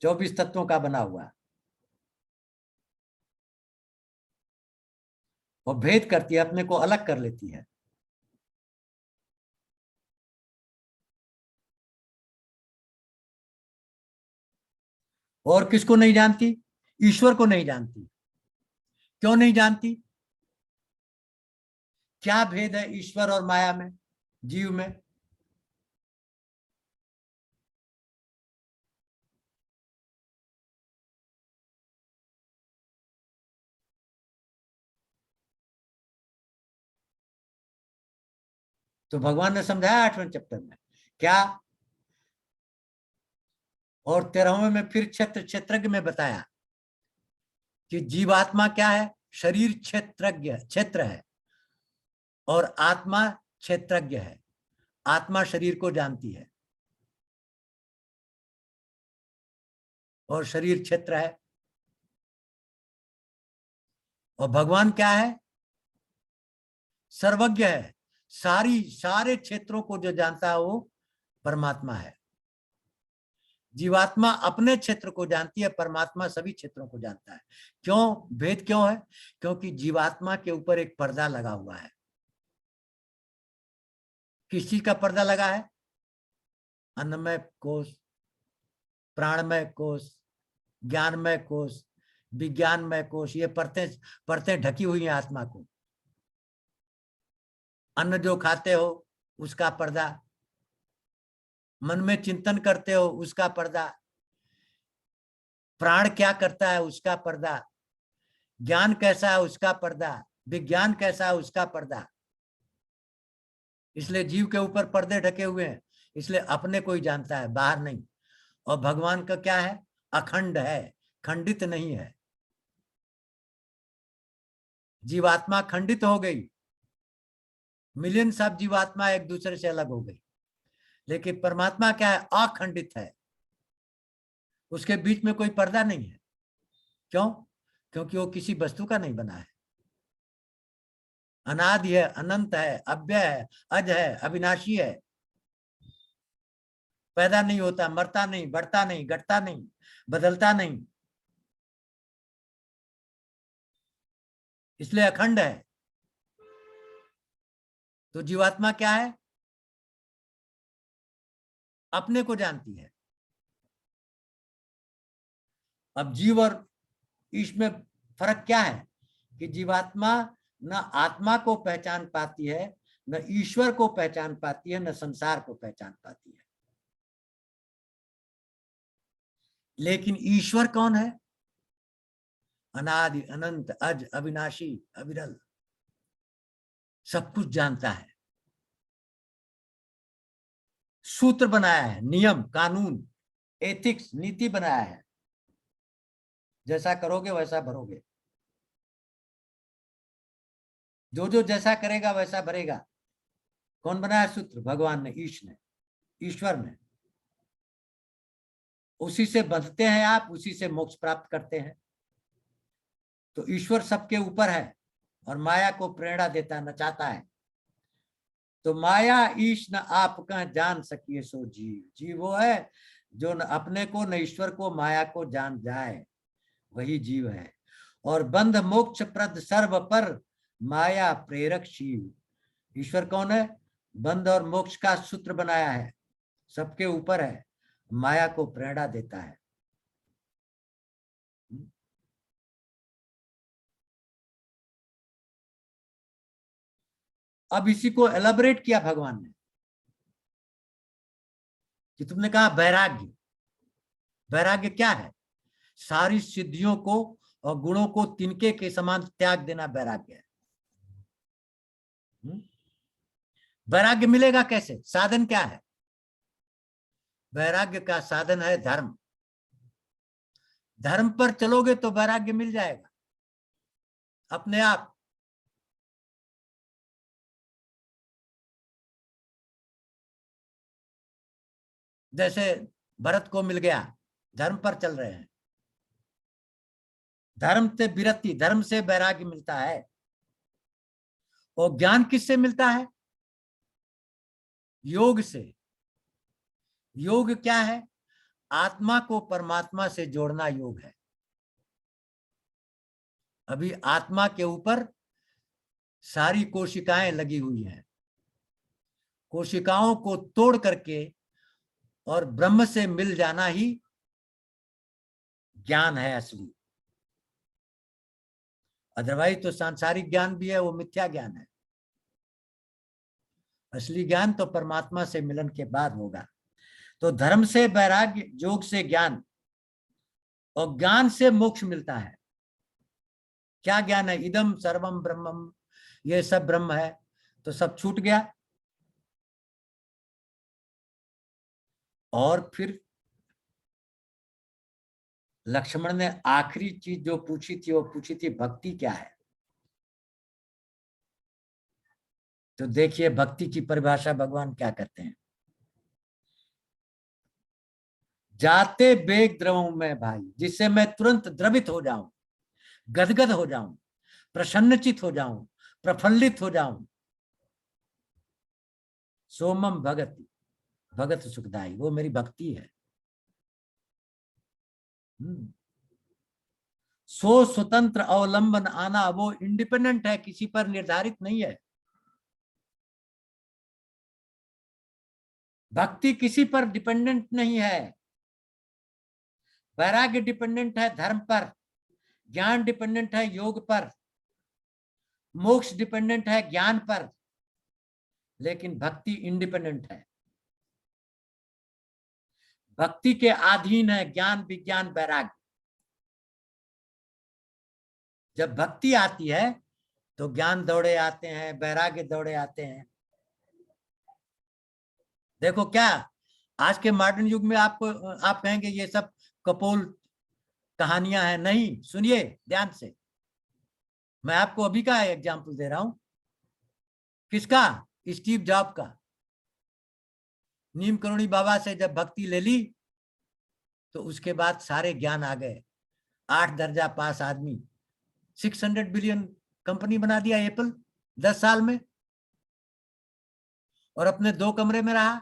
24 तत्वों का बना हुआ, वो भेद करती है, अपने को अलग कर लेती है। और किसको नहीं जानती? ईश्वर को नहीं जानती। क्यों नहीं जानती? क्या भेद है ईश्वर और माया में, जीव में? तो भगवान ने समझाया 8वें चैप्टर में क्या, और 13वें में फिर क्षेत्रज्ञ में बताया कि जीवात्मा क्या है? शरीर क्षेत्र है, और आत्मा क्षेत्रज्ञ है। आत्मा शरीर को जानती है और शरीर क्षेत्र है। और भगवान क्या है? सर्वज्ञ है, सारे क्षेत्रों को जो जानता है वो परमात्मा है। जीवात्मा अपने क्षेत्र को जानती है, परमात्मा सभी क्षेत्रों को जानता है। क्यों? भेद क्यों है? क्योंकि जीवात्मा के ऊपर एक पर्दा लगा हुआ है। किस चीज का पर्दा लगा है? अन्नमय कोश, प्राणमय कोश, ज्ञानमय कोश, विज्ञानमय कोश, ये परतें ढकी हुई हैं आत्मा को। अन्न जो खाते हो उसका पर्दा, मन में चिंतन करते हो उसका पर्दा, प्राण क्या करता है उसका पर्दा, ज्ञान कैसा है उसका पर्दा, विज्ञान कैसा है उसका पर्दा। इसलिए जीव के ऊपर पर्दे ढके हुए हैं, इसलिए अपने को ही जानता है, बाहर नहीं। और भगवान का क्या है? अखंड है, खंडित नहीं है। जीवात्मा खंडित हो गई, मिलियंस ऑफ जीवात्मा एक दूसरे से अलग हो गई, लेकिन परमात्मा क्या है? अखंडित है, उसके बीच में कोई पर्दा नहीं है। क्यों? क्योंकि वो किसी वस्तु का नहीं बना है, अनादि है, अनंत है, अव्यय है, अज है, अविनाशी है, पैदा नहीं होता, मरता नहीं, बढ़ता नहीं, घटता नहीं, बदलता नहीं, इसलिए अखंड है। तो जीवात्मा क्या है? अपने को जानती है। अब जीव और ईश में फर्क क्या है? कि जीवात्मा न आत्मा को पहचान पाती है, न ईश्वर को पहचान पाती है, न संसार को पहचान पाती है। लेकिन ईश्वर कौन है? अनादि अनंत अज अविनाशी अविरल, सब कुछ जानता है, सूत्र बनाया है, नियम कानून एथिक्स नीति बनाया है, जैसा करोगे वैसा भरोगे, जो जो जैसा करेगा वैसा भरेगा। कौन बनाया सूत्र? भगवान ने, ईश ने, ईश्वर ने। उसी से बंधते हैं आप, उसी से मोक्ष प्राप्त करते हैं। तो ईश्वर सबके ऊपर है और माया को प्रेरणा देता है, नचाता है। तो माया ईश न आप कह जान सकिए सो जीव। जीव वो है जो न अपने को न ईश्वर को माया को जान जाए, वही जीव है। और बंध मोक्ष प्रद सर्व पर माया प्रेरक शिव। ईश्वर कौन है? बंध और मोक्ष का सूत्र बनाया है, सबके ऊपर है, माया को प्रेरणा देता है। अब इसी को एलाबोरेट किया भगवान ने कि तुमने कहा वैराग्य। वैराग्य क्या है? सारी सिद्धियों को और गुणों को तिनके के समान त्याग देना वैराग्य है। वैराग्य मिलेगा कैसे? साधन क्या है? वैराग्य का साधन है धर्म। धर्म पर चलोगे तो वैराग्य मिल जाएगा अपने आप। जैसे भरत को मिल गया, धर्म पर चल रहे हैं, धर्म से विरक्ति, धर्म से वैराग्य मिलता है। और ज्ञान किससे मिलता है? योग से। योग क्या है? आत्मा को परमात्मा से जोड़ना योग है। अभी आत्मा के ऊपर सारी कोशिकाएं लगी हुई हैं, कोशिकाओं को तोड़ करके और ब्रह्म से मिल जाना ही ज्ञान है असली। अदरवाइज तो सांसारिक ज्ञान भी है, वो मिथ्या ज्ञान है। असली ज्ञान तो परमात्मा से मिलन के बाद होगा। तो धर्म से वैराग्य, योग से ज्ञान, और ज्ञान से मोक्ष मिलता है। क्या ज्ञान है? इदम सर्वम ब्रह्मम, ये सब ब्रह्म है, तो सब छूट गया। और फिर लक्ष्मण ने आखिरी चीज जो पूछी थी, वो पूछी थी भक्ति क्या है। तो देखिए भक्ति की परिभाषा भगवान क्या करते हैं। जाते बेग द्रवों में भाई, जिससे मैं तुरंत द्रवित हो जाऊं, गदगद हो जाऊं, प्रसन्नचित हो जाऊं, प्रफुल्लित हो जाऊं। सोमम भगति, भगत सुखदाई, वो मेरी भक्ति है। सो स्वतंत्र अवलंबन आना, वो इंडिपेंडेंट है, किसी पर निर्धारित नहीं है। भक्ति किसी पर डिपेंडेंट नहीं है। वैराग्य डिपेंडेंट है धर्म पर, ज्ञान डिपेंडेंट है योग पर, मोक्ष डिपेंडेंट है ज्ञान पर, लेकिन भक्ति इंडिपेंडेंट है। भक्ति के अधीन है ज्ञान, विज्ञान, वैराग्य। जब भक्ति आती है तो ज्ञान दौड़े आते हैं, वैराग्य दौड़े आते हैं। देखो क्या आज के मॉडर्न युग में आपको, आप कहेंगे ये सब कपोल कहानियां हैं। नहीं, सुनिए ध्यान से, मैं आपको अभी का एग्जांपल दे रहा हूं। किसका? स्टीव जॉब का। नीम करोड़ी बाबा से जब भक्ति ले ली तो उसके बाद सारे ज्ञान आ गए। 8 दर्जा पास आदमी, 600 बिलियन कंपनी बना दिया एप्पल 10 साल में। और अपने 2 कमरे में रहा,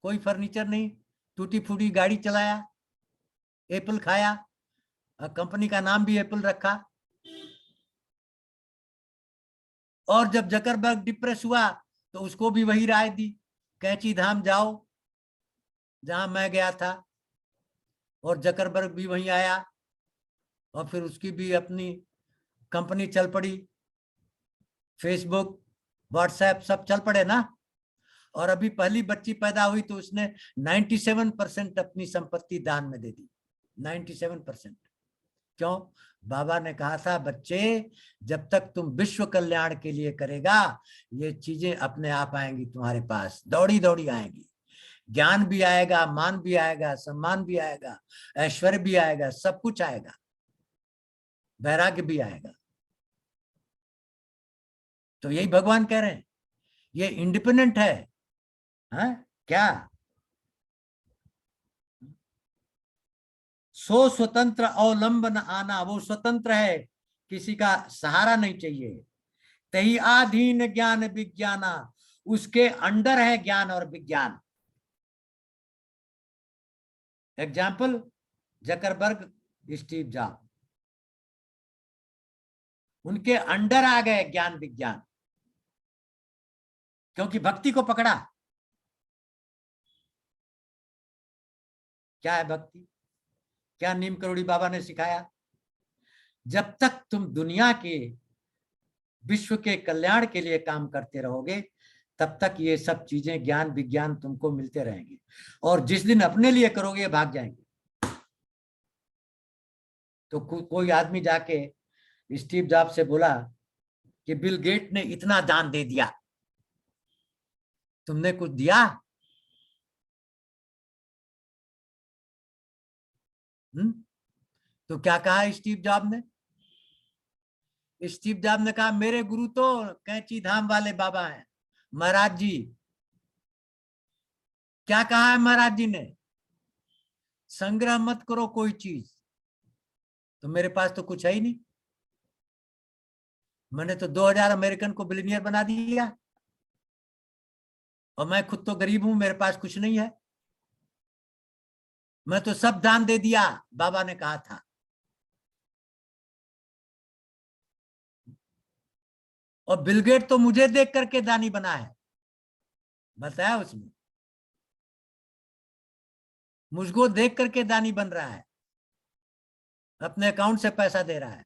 कोई फर्नीचर नहीं, टूटी फूटी गाड़ी चलाया, एप्पल खाया, कंपनी का नाम भी एप्पल रखा। और जब जकरबर्ग डिप्रेस हुआ तो उसको भी वही राय दी, कैंची धाम जाओ जहां मैं गया था। और जकरबर्ग भी वहीं आया और फिर उसकी भी अपनी कंपनी चल पड़ी, फेसबुक, व्हाट्सएप सब चल पड़े ना। और अभी पहली बच्ची पैदा हुई तो उसने 97% अपनी संपत्ति दान में दे दी। 97%। क्यों? बाबा ने कहा था बच्चे जब तक तुम विश्व कल्याण के लिए करेगा ये चीजें अपने आप आएंगी तुम्हारे पास, दौड़ी दौड़ी आएंगी। ज्ञान भी आएगा, मान भी आएगा, सम्मान भी आएगा, ऐश्वर्य भी आएगा, सब कुछ आएगा, वैराग्य भी आएगा। तो यही भगवान कह रहे हैं, ये इंडिपेंडेंट है। क्या सो स्वतंत्र अवलंबन आना, वो स्वतंत्र है, किसी का सहारा नहीं चाहिए। तही आधीन ज्ञान विज्ञाना, उसके अंडर है ज्ञान और विज्ञान। एग्जाम्पल जकरबर्ग, स्टीव जॉब, उनके अंडर आ गए ज्ञान विज्ञान, क्योंकि भक्ति को पकड़ा। क्या है भक्ति? क्या नीम करोड़ी बाबा ने सिखाया? जब तक तुम दुनिया के विश्व के कल्याण के लिए काम करते रहोगे तब तक ये सब चीजें ज्ञान विज्ञान तुमको मिलते रहेंगे, और जिस दिन अपने लिए करोगे भाग जाएंगे। तो कोई आदमी जाके स्टीव जॉब से बोला कि बिल गेट ने इतना दान दे दिया, तुमने कुछ दिया? तो क्या कहा स्टीव जॉब ने? स्टीव जॉब ने कहा मेरे गुरु तो कैंची धाम वाले बाबा हैं, महाराज जी। क्या कहा है महाराज जी ने? संग्रह मत करो कोई चीज, तो मेरे पास तो कुछ है ही नहीं, मैंने तो 2000 अमेरिकन को बिलियनियर बना दिया, और मैं खुद तो गरीब हूं, मेरे पास कुछ नहीं है, मैं तो सब दान दे दिया, बाबा ने कहा था। और बिल गेट तो मुझे देख करके दानी बना है, बताया उसने, मुझको देख करके दानी बन रहा है, अपने अकाउंट से पैसा दे रहा है,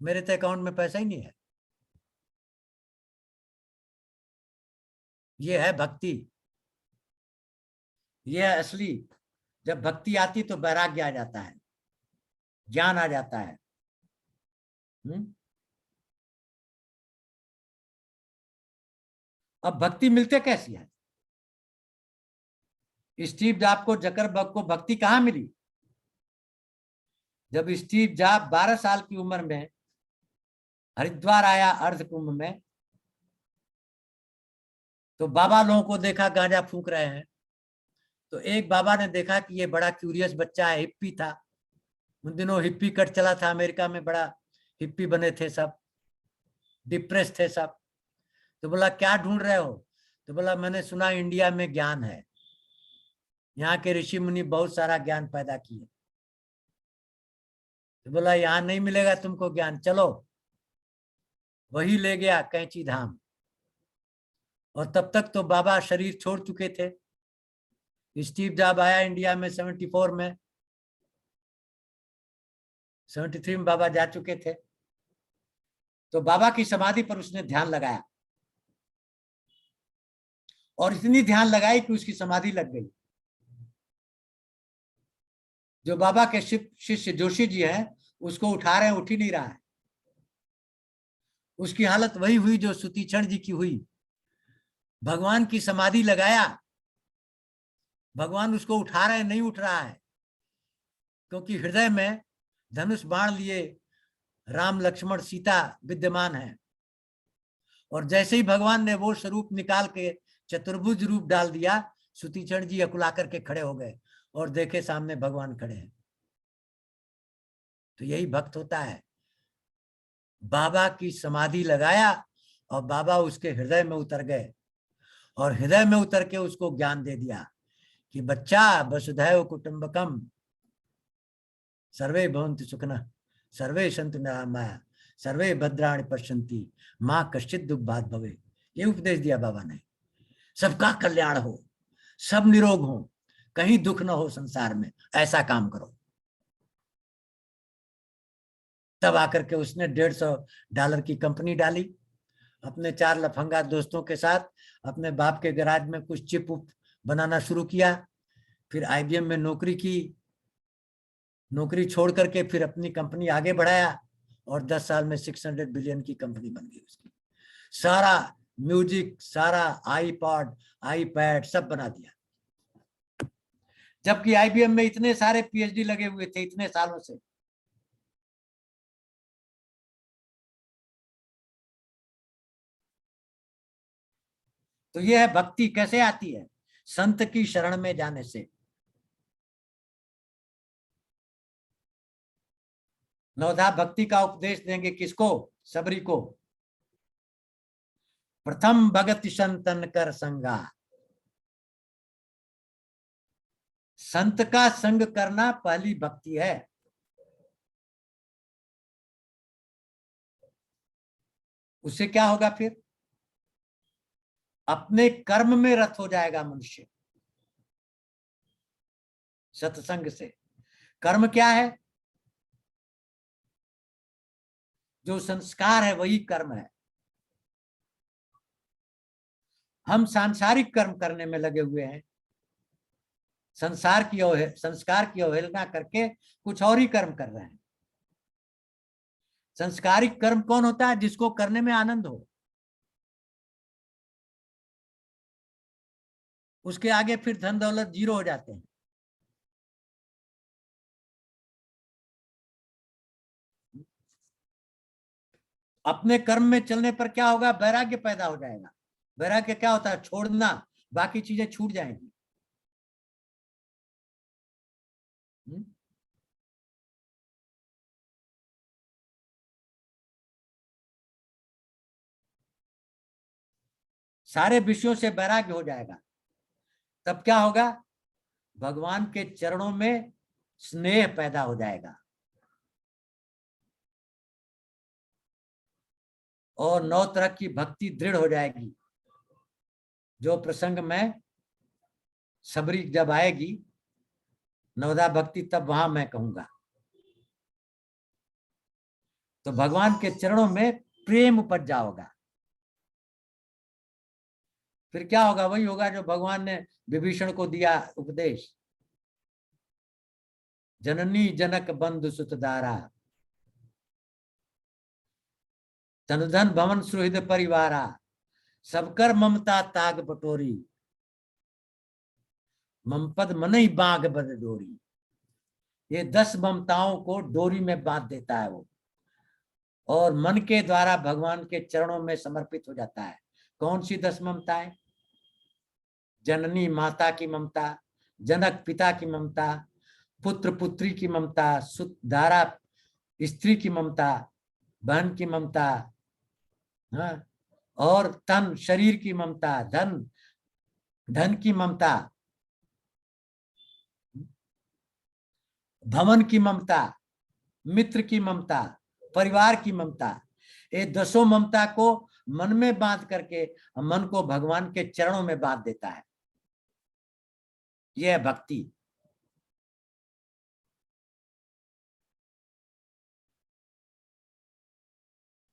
मेरे तो अकाउंट में पैसा ही नहीं है। ये है भक्ति, ये है असली। जब भक्ति आती तो वैराग्य आ जाता है, ज्ञान आ जाता है। अब भक्ति मिलते कैसी है? स्टीव जॉब को, जकरबर्ग को भक्ति कहां मिली? जब स्टीव जॉब 12 साल की उम्र में हरिद्वार आया अर्ध कुंभ में, तो बाबा लोगों को देखा गांजा फूंक रहे हैं, तो एक बाबा ने देखा कि ये बड़ा क्यूरियस बच्चा है, हिप्पी था, उन दिनों हिप्पी कट चला था अमेरिका में, बड़ा हिप्पी बने थे सब, डिप्रेस थे सब। तो बोला क्या ढूंढ रहे हो? तो बोला मैंने सुना इंडिया में ज्ञान है, यहाँ के ऋषि मुनि बहुत सारा ज्ञान पैदा किए। तो बोला यहाँ नहीं मिलेगा तुमको ज्ञान, चलो। वही ले गया कैंची धाम, और तब तक तो बाबा शरीर छोड़ चुके थे। स्टीव जॉब आया इंडिया में 74 में, 73 में बाबा जा चुके थे। तो बाबा की समाधि पर उसने ध्यान लगाया, और इतनी ध्यान लगाई कि उसकी समाधि लग गई। जो बाबा के शिष्य जोशी जी हैं, उसको उठा रहे हैं, उठ ही नहीं रहा है। उसकी हालत वही हुई जो सुतीक्षण जी की हुई। भगवान की समाधि लगाया, भगवान उसको उठा रहे हैं, नहीं उठ रहा है, क्योंकि हृदय में धनुष बाण लिए राम लक्ष्मण सीता विद्यमान है। और जैसे ही भगवान ने वो स्वरूप निकाल के चतुर्भुज रूप डाल दिया, सुतीक्षण जी अकुला करके खड़े हो गए और देखे सामने भगवान खड़े हैं। तो यही भक्त होता है। बाबा की समाधि लगाया और बाबा उसके हृदय में उतर गए, और हृदय में उतर के उसको ज्ञान दे दिया कि बच्चा वसुधैव कुटुंबकम सर्वे भवन्तु सुखिनः सर्वे सन्तु निरामया सर्वे भद्राणि पश्यन्ति माँ कश्चित् दुख भाग् भवेत्। ये उपदेश दिया बाबा ने, सबका कल्याण हो, सब निरोग हो, कहीं दुख न हो संसार में, ऐसा काम करो। तब आकर के उसने $150 की कंपनी डाली, अपने 4 लफंगा दोस्तों के साथ अपने बाप के गैराज में कुछ चिप बनाना शुरू किया, फिर IBM में नौकरी की, नौकरी छोड़ करके फिर अपनी कंपनी आगे बढ़ाया और 10 साल में 600 बिलियन की कंपनी बन गई उसकी। सारा म्यूजिक, सारा आईपॉड, आईपैड सब बना दिया, जबकि आईबीएम में इतने सारे पीएचडी लगे हुए थे इतने सालों से। तो यह है भक्ति कैसे आती है, संत की शरण में जाने से। नवधा भक्ति का उपदेश देंगे किसको, सबरी को। प्रथम भगति संतन कर संगा, संत का संग करना पहली भक्ति है। उससे क्या होगा फिर, अपने कर्म में रत हो जाएगा मनुष्य सत्संग से। कर्म क्या है, जो संस्कार है वही कर्म है। हम सांसारिक कर्म करने में लगे हुए हैं, संसार की संस्कार की अवहेलना करके कुछ और ही कर्म कर रहे हैं। संस्कारिक कर्म कौन होता है, जिसको करने में आनंद हो, उसके आगे फिर धन दौलत जीरो हो जाते हैं। अपने कर्म में चलने पर क्या होगा, वैराग्य पैदा हो जाएगा। वैराग्य क्या होता है, छोड़ना, बाकी चीजें छूट जाएंगी। सारे विषयों से वैराग्य हो जाएगा, तब क्या होगा, भगवान के चरणों में स्नेह पैदा हो जाएगा और 9 तरह की भक्ति दृढ़ हो जाएगी। जो प्रसंग में सबरी जब आएगी नवदा भक्ति, तब वहां मैं कहूंगा। तो भगवान के चरणों में प्रेम उपजा होगा। फिर क्या होगा, वही होगा जो भगवान ने विभीषण को दिया उपदेश, जननी जनक बंधु सुतदारा, तनुधन भवन सुहृद परिवारा, सबकर ममता ताग बटोरी, ममपद मनई बाग बद डोरी। ये 10 ममताओं को डोरी में बांध देता है वो, और मन के द्वारा भगवान के चरणों में समर्पित हो जाता है। कौन सी 10 ममताएं, जननी माता की ममता, जनक पिता की ममता, पुत्र पुत्री की ममता, सुतधारा स्त्री की ममता, बहन की ममता, हाँ, और तन शरीर की ममता, धन धन की ममता, भवन की ममता, मित्र की ममता, परिवार की ममता। ये 10 ममता को मन में बांध करके मन को भगवान के चरणों में बांध देता है। यह है भक्ति।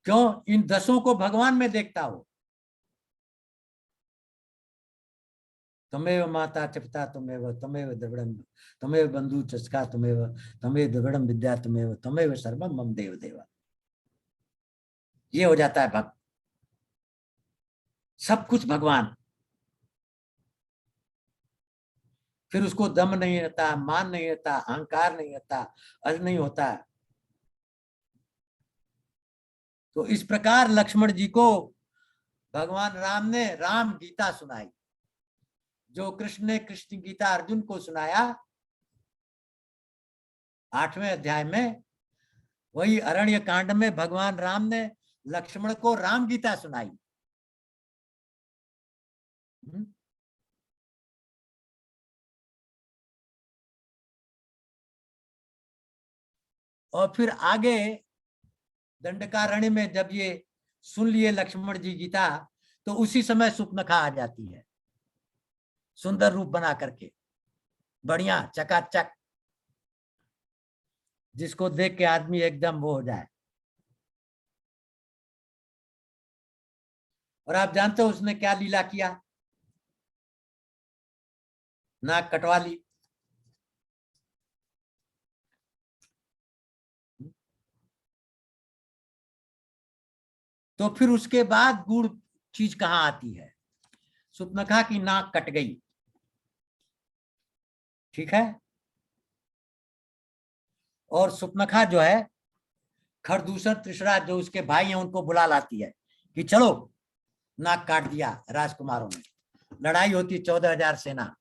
क्यों, इन 10 को भगवान में देखता हो। तमेव माता च पिता तमेव, तमेव द्रविड़म, तमेव बंधु चस्का तमेव, तमेव द्रविड़म विद्या तमेव, तमेव सर्वम मम देव देवा। ये हो जाता है भक्त, सब कुछ भगवान। फिर उसको दम नहीं रहता, मान नहीं रहता, अहंकार नहीं रहता, अज नहीं होता। तो इस प्रकार लक्ष्मण जी को भगवान राम ने राम गीता सुनाई। जो कृष्ण ने कृष्ण गीता अर्जुन को सुनाया 8वें अध्याय में, वही अरण्य कांड में भगवान राम ने लक्ष्मण को राम गीता सुनाई। और फिर आगे दंडकारण्य में जब ये सुन लिए लक्ष्मण जी गीता, तो उसी समय सुपनखा आ जाती है, सुंदर रूप बना करके, बढ़िया चकाचक, जिसको देख के आदमी एकदम वो हो जाए। और आप जानते हो उसने क्या लीला किया, नाक कटवा ली। तो फिर उसके बाद गुड़ चीज कहाँ आती है? सुपनखा की नाक कट गई, ठीक है, और सुपनखा जो है खरदूषण त्रिशरा जो उसके भाई हैं उनको बुला लाती है कि चलो, नाक काट दिया राजकुमारों ने। लड़ाई होती 14,000 सेना।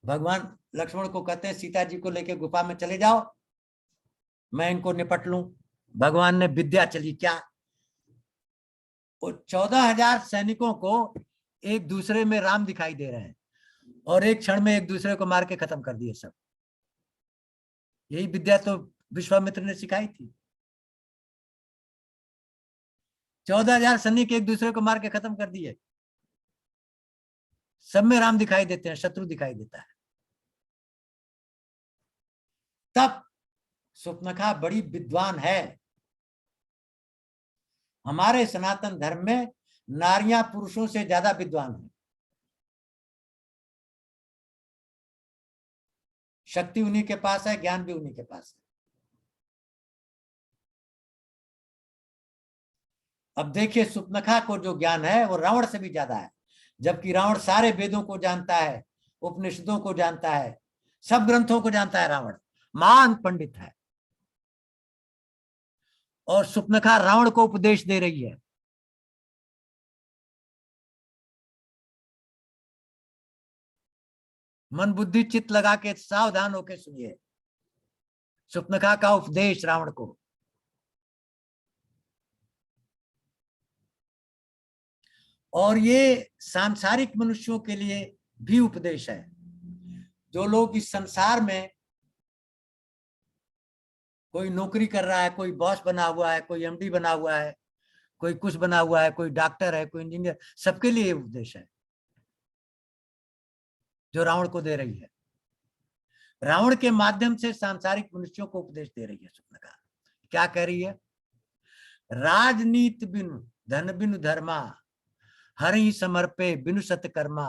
भगवान लक्ष्मण को कहते हैं सीता जी को लेकर गुफा में चले जाओ, मैं इनको निपट लूं। भगवान ने विद्या चली क्या, वो 14,000 सैनिकों को एक दूसरे में राम दिखाई दे रहे हैं और एक क्षण में एक दूसरे को मार के खत्म कर दिए सब। यही विद्या तो विश्वामित्र ने सिखाई थी। 14,000 सैनिक एक दूसरे को मार के खत्म कर दिए। सब में राम दिखाई देते हैं, शत्रु दिखाई देता है। तब सुपनखा बड़ी विद्वान है। हमारे सनातन धर्म में नारियां पुरुषों से ज्यादा विद्वान है। शक्ति उन्हीं के पास है, ज्ञान भी उन्हीं के पास है। अब देखिए सुपनखा को जो ज्ञान है वो रावण से भी ज्यादा है, जबकि रावण सारे वेदों को जानता है, उपनिषदों को जानता है, सब ग्रंथों को जानता है। रावण महान पंडित है और सुपनखा रावण को उपदेश दे रही है। मन बुद्धि चित्त लगा के सावधान होकर सुनिए सुपनखा का उपदेश रावण को। और ये सांसारिक मनुष्यों के लिए भी उपदेश है। जो लोग इस संसार में कोई नौकरी कर रहा है, कोई बॉस बना हुआ है, कोई एमडी बना हुआ है, कोई कुछ बना हुआ है, कोई डॉक्टर है, कोई इंजीनियर, सबके लिए उपदेश है जो रावण को दे रही है। रावण के माध्यम से सांसारिक मनुष्यों को उपदेश दे रही है सुपनखा। क्या कह रही है? राजनीति बिनु धन बिनु धर्मा, हरि समर्पे बिनु सत्कर्मा,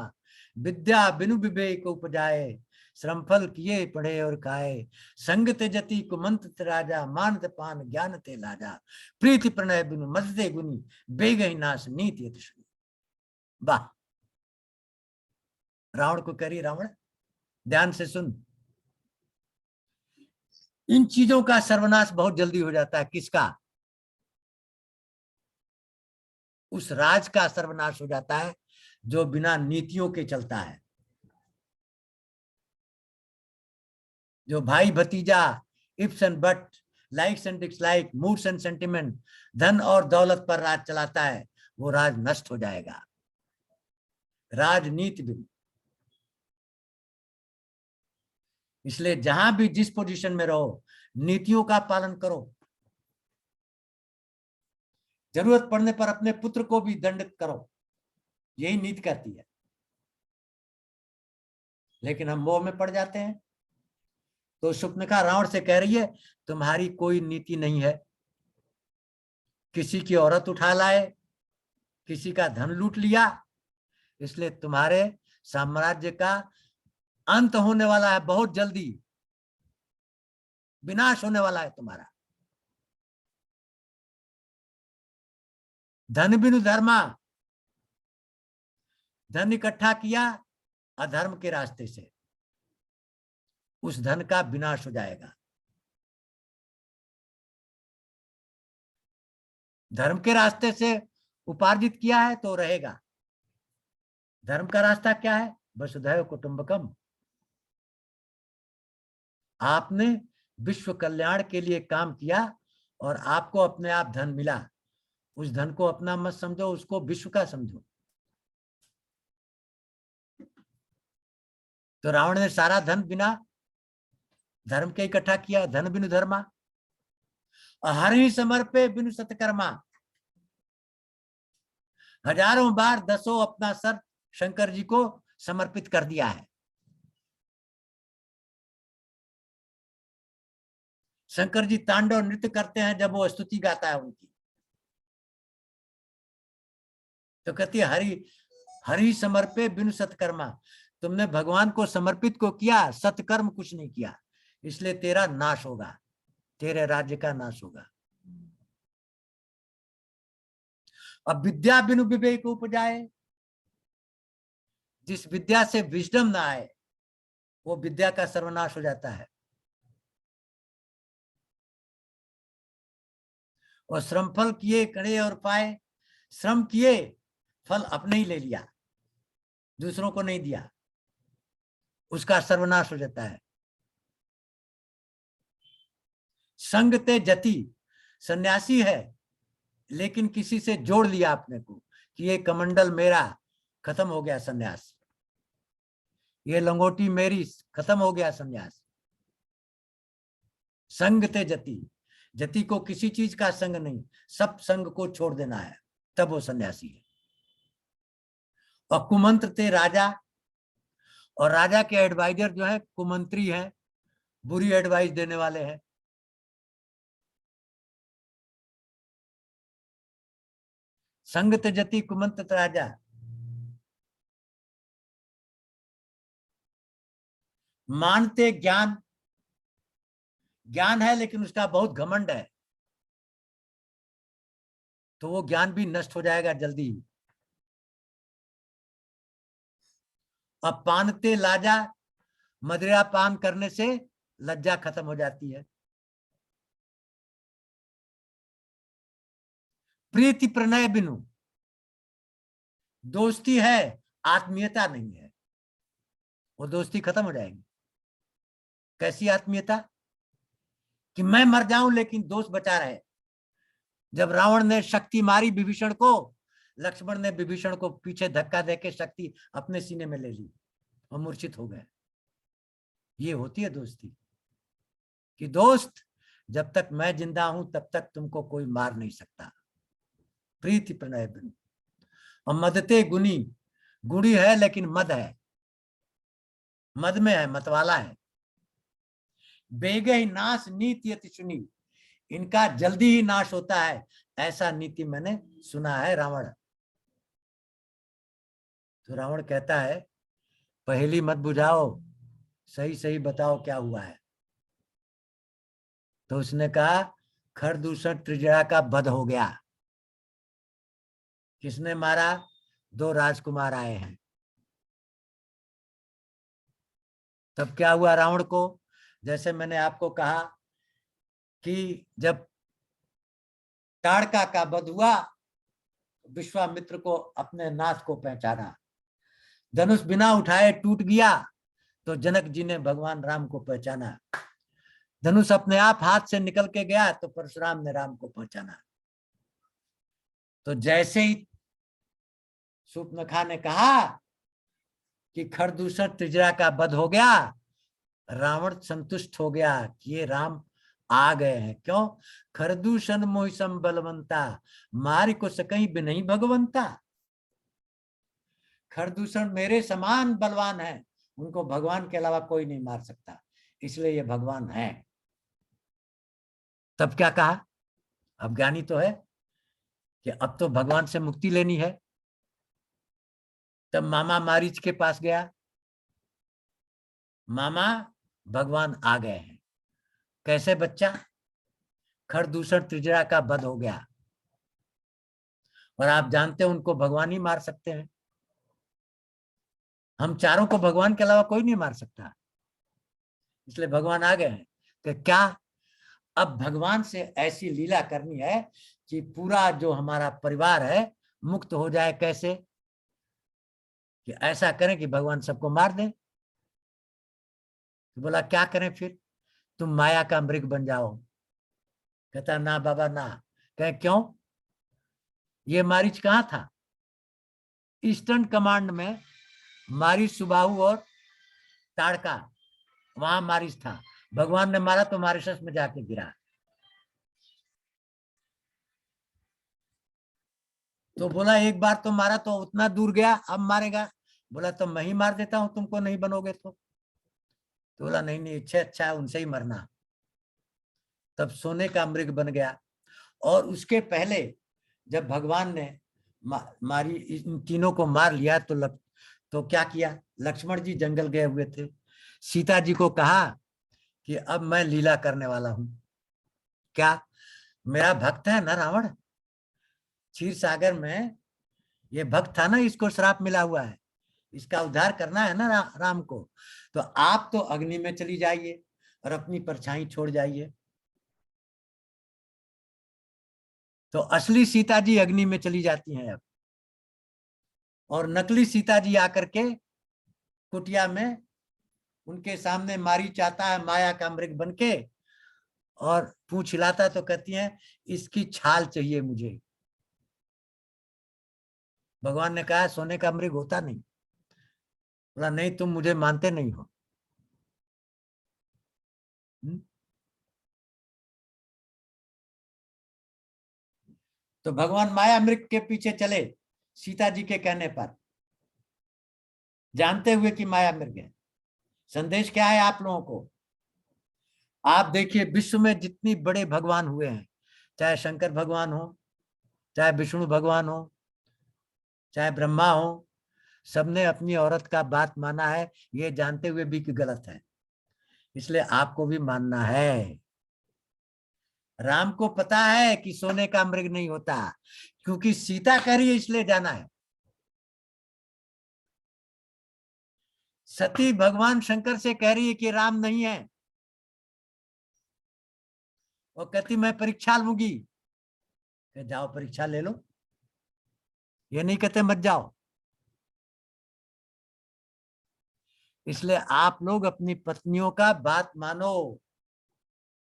विद्या बिनु विवेक उपजाए, श्रमफल किए पढ़े और खाए, संग ते जति कुमंत राजा, मानत पान ज्ञान ते लाजा, प्रीति प्रणय बिनु मजदे गुनी, बेगहि नाश नीति अति शुनि। वाह, रावण को करी, रावण ध्यान से सुन, इन चीजों का सर्वनाश बहुत जल्दी हो जाता है। किसका? उस राज का सर्वनाश हो जाता है जो बिना नीतियों के चलता है, जो भाई भतीजा, ifs and but, likes and dislike, moods and sentiment, धन और दौलत पर राज चलाता है, वो राज नष्ट हो जाएगा। राजनीति भी। इसलिए जहां भी जिस पोजीशन में रहो, नीतियों का पालन करो। जरूरत पड़ने पर अपने पुत्र को भी दंडित करो, यही नीति कहती है। लेकिन हम मोह में पड़ जाते हैं। तो सुपनखा रावण से कह रही है तुम्हारी कोई नीति नहीं है, किसी की औरत उठा लाए, किसी का धन लूट लिया, इसलिए तुम्हारे साम्राज्य का अंत होने वाला है, बहुत जल्दी विनाश होने वाला है तुम्हारा। धन बिनु धर्मा, धन इकट्ठा किया अधर्म के रास्ते से, उस धन का विनाश हो जाएगा। धर्म के रास्ते से उपार्जित किया है तो रहेगा। धर्म का रास्ता क्या है? वसुधैव कुटुंबकम। आपने विश्व कल्याण के लिए काम किया और आपको अपने आप धन मिला, उस धन को अपना मत समझो, उसको विश्व का समझो। तो रावण ने सारा धन बिना धर्म के इकट्ठा किया, धन बिनु धर्मा, हरि समर्पे बिनु सत्कर्मा। हजारों बार दसों अपना सर शंकर जी को समर्पित कर दिया है। शंकर जी तांडव नृत्य करते हैं जब वो स्तुति गाता है उनकी, तो कहती है हरि हरि समर्पे बिनु सत्कर्मा। तुमने भगवान को समर्पित को किया, सत्कर्म कुछ नहीं किया, इसलिए तेरा नाश होगा, तेरे राज्य का नाश होगा। अब विद्या बिनु विवेक उपजाए, जिस विद्या से विजडम ना आए वो विद्या का सर्वनाश हो जाता है। और श्रम फल किए कड़े और पाए, श्रम किए फल अपने ही ले लिया, दूसरों को नहीं दिया, उसका सर्वनाश हो जाता है। संग ते जति, सन्यासी है लेकिन किसी से जोड़ लिया अपने को कि ये कमंडल मेरा, खत्म हो गया सन्यास, ये लंगोटी मेरी, खत्म हो गया सन्यास। संग ते जति, जति को किसी चीज का संग नहीं, सब संग को छोड़ देना है, तब वो सन्यासी है। और कुमंत्र ते राजा, और राजा के एडवाइजर जो है कुमंत्री है, बुरी एडवाइस देने वाले हैं। संग ते जति कुमंत्र ते राजा, मानते ज्ञान, ज्ञान है लेकिन उसका बहुत घमंड है, तो वो ज्ञान भी नष्ट हो जाएगा जल्दी। अब पानते लाजा, मदिरा पान करने से लज्जा खत्म हो जाती है। प्रीति प्रणय बिनु, दोस्ती है आत्मीयता नहीं है, वो दोस्ती खत्म हो जाएगी। कैसी आत्मीयता? कि मैं मर जाऊं लेकिन दोस्त बचा रहे। जब रावण ने शक्ति मारी विभीषण को, लक्ष्मण ने विभीषण को पीछे धक्का देके शक्ति अपने सीने में ले ली और मूर्छित हो गए। ये होती है दोस्ती, कि दोस्त जब तक मैं जिंदा हूं तब तक तुमको कोई मार नहीं सकता। प्रीति प्रणय बिनु। और मदते गुनी, गुणी है लेकिन मद है, मद में है, मतवाला है। बेगे ही नाश नीति अति सुनी, इनका जल्दी ही नाश होता है, ऐसा नीति मैंने सुना है रावण। तो रावण कहता है पहेली मत बुझाओ, सही सही बताओ क्या हुआ है। तो उसने कहा खरदूषण त्रिजड़ा का वध हो गया। किसने मारा? 2 राजकुमार आए हैं। तब क्या हुआ रावण को? जैसे मैंने आपको कहा कि जब ताड़का का वध हुआ, विश्वामित्र को अपने नाथ को पहचाना, धनुष बिना उठाए टूट गया, तो जनक जी ने भगवान राम को पहचाना। धनुष अपने आप हाथ से निकल के गया तो परशुराम ने राम को पहचाना। तो जैसे ही शूर्पणखा ने कहा कि खरदूषण त्रिजड़ा का वध हो गया, रावण संतुष्ट हो गया कि ये राम आ गए हैं। क्यों? खरदूषण मोहिसम बलवंता, मार को सकई बिनहि भगवंता। खरदूषण मेरे समान बलवान है, उनको भगवान के अलावा कोई नहीं मार सकता, इसलिए ये भगवान है। तब क्या कहा? अब ज्ञानी तो है कि अब तो भगवान से मुक्ति लेनी है। तब मामा मारीच के पास गया, मामा भगवान आ गए हैं। कैसे बच्चा? खरदूषण त्रिजड़ा का वध हो गया, और आप जानते हैं उनको भगवान ही मार सकते हैं। हम चारों को भगवान के अलावा कोई नहीं मार सकता, इसलिए भगवान आ गए हैं। कि क्या अब भगवान से ऐसी लीला करनी है कि पूरा जो हमारा परिवार है मुक्त हो जाए। कैसे? कि ऐसा करें कि भगवान सबको मार दें। तो बोला क्या करें फिर? तुम माया का मृग बन जाओ। कहता ना बाबा ना। कहे क्यों? ये मारीच कहाँ था? ईस्टर्न कमांड में मारीच सुबाहु और ताड़का, वहां मारीच था। भगवान ने मारा तो मॉरिशस में जाके गिरा। तो बोला एक बार तो मारा तो उतना दूर गया, अब मारेगा? बोला तो मैं ही मार देता हूं, तुमको नहीं बनोगे तो बोला नहीं नहीं, इच्छा अच्छा है उनसे ही मरना। तब सोने का मृग बन गया। और उसके पहले जब भगवान ने मारी, इन तीनों को मार लिया, तो क्या किया? लक्ष्मण जी जंगल गए हुए थे, सीता जी को कहा कि अब मैं लीला करने वाला हूं। क्या? मेरा भक्त है ना रावण, क्षीर सागर में ये भक्त था ना, इसको श्राप मिला हुआ है, इसका उद्धार करना है ना राम को। तो आप तो अग्नि में चली जाइए और अपनी परछाई छोड़ जाइए। तो असली सीता जी अग्नि में चली जाती हैं अब, और नकली सीता जी आकर के कुटिया में उनके सामने मारी चाहता है माया का मृग बनके, और पूंछ हिलाता तो कहती हैं इसकी छाल चाहिए मुझे। भगवान ने कहा सोने का मृग होता नहीं। बोला नहीं, तुम मुझे मानते नहीं हो। तो भगवान माया मृग के पीछे चले सीता जी के कहने पर, जानते हुए कि माया मृग है। संदेश क्या है आप लोगों को? आप देखिए विश्व में जितनी बड़े भगवान हुए हैं, चाहे शंकर भगवान हो, चाहे विष्णु भगवान हो, चाहे ब्रह्मा हो, सबने अपनी औरत का बात माना है, ये जानते हुए भी कि गलत है। इसलिए आपको भी मानना है। राम को पता है कि सोने का मृग नहीं होता, क्योंकि सीता कह रही है इसलिए जाना है। सती भगवान शंकर से कह रही है कि राम नहीं है, और कहती मैं परीक्षा लूंगी। जाओ परीक्षा ले लो, ये नहीं कहते मत जाओ। इसलिए आप लोग अपनी पत्नियों का बात मानो।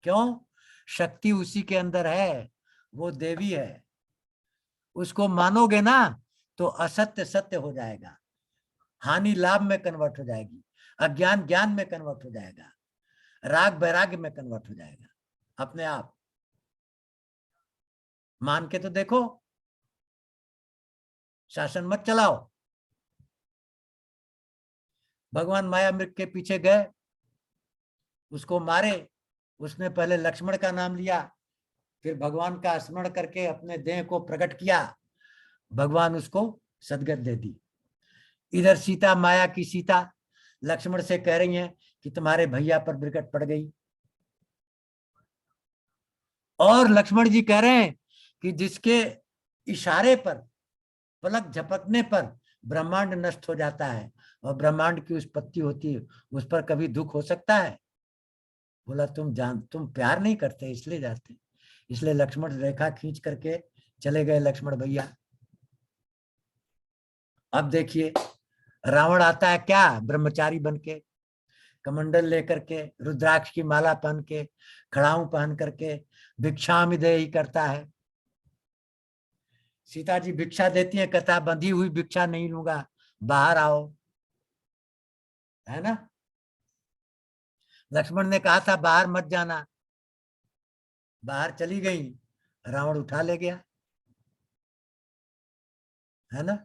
क्यों? शक्ति उसी के अंदर है, वो देवी है। उसको मानोगे ना तो असत्य सत्य हो जाएगा, हानि लाभ में कन्वर्ट हो जाएगी, अज्ञान ज्ञान में कन्वर्ट हो जाएगा, राग वैराग्य में कन्वर्ट हो जाएगा अपने आप। मान के तो देखो, शासन मत चलाओ। भगवान माया मृग के पीछे गए, उसको मारे। उसने पहले लक्ष्मण का नाम लिया, फिर भगवान का स्मरण करके अपने देह को प्रकट किया, भगवान उसको सदगत दे दी। इधर सीता, माया की सीता लक्ष्मण से कह रही हैं कि तुम्हारे भैया पर विकट पड़ गई, और लक्ष्मण जी कह रहे हैं कि जिसके इशारे पर, पलक झपकने पर ब्रह्मांड नष्ट हो जाता है और ब्रह्मांड की उत्पत्ति होती है, उस पर कभी दुख हो सकता है? बोला तुम प्यार नहीं करते इसलिए जाते। इसलिए लक्ष्मण रेखा खींच करके चले गए लक्ष्मण भैया। अब देखिए रावण आता है क्या, ब्रह्मचारी बनके, कमंडल लेकर के, रुद्राक्ष की माला पहन के, खड़ाऊ पहन करके भिक्षामिदेहि करता है। सीता जी भिक्षा देती है, कहता बंधी हुई भिक्षा नहीं लूंगा, बाहर आओ, है ना। लक्ष्मण ने कहा था बाहर मत जाना, बाहर चली गई, रावण उठा ले गया, है ना।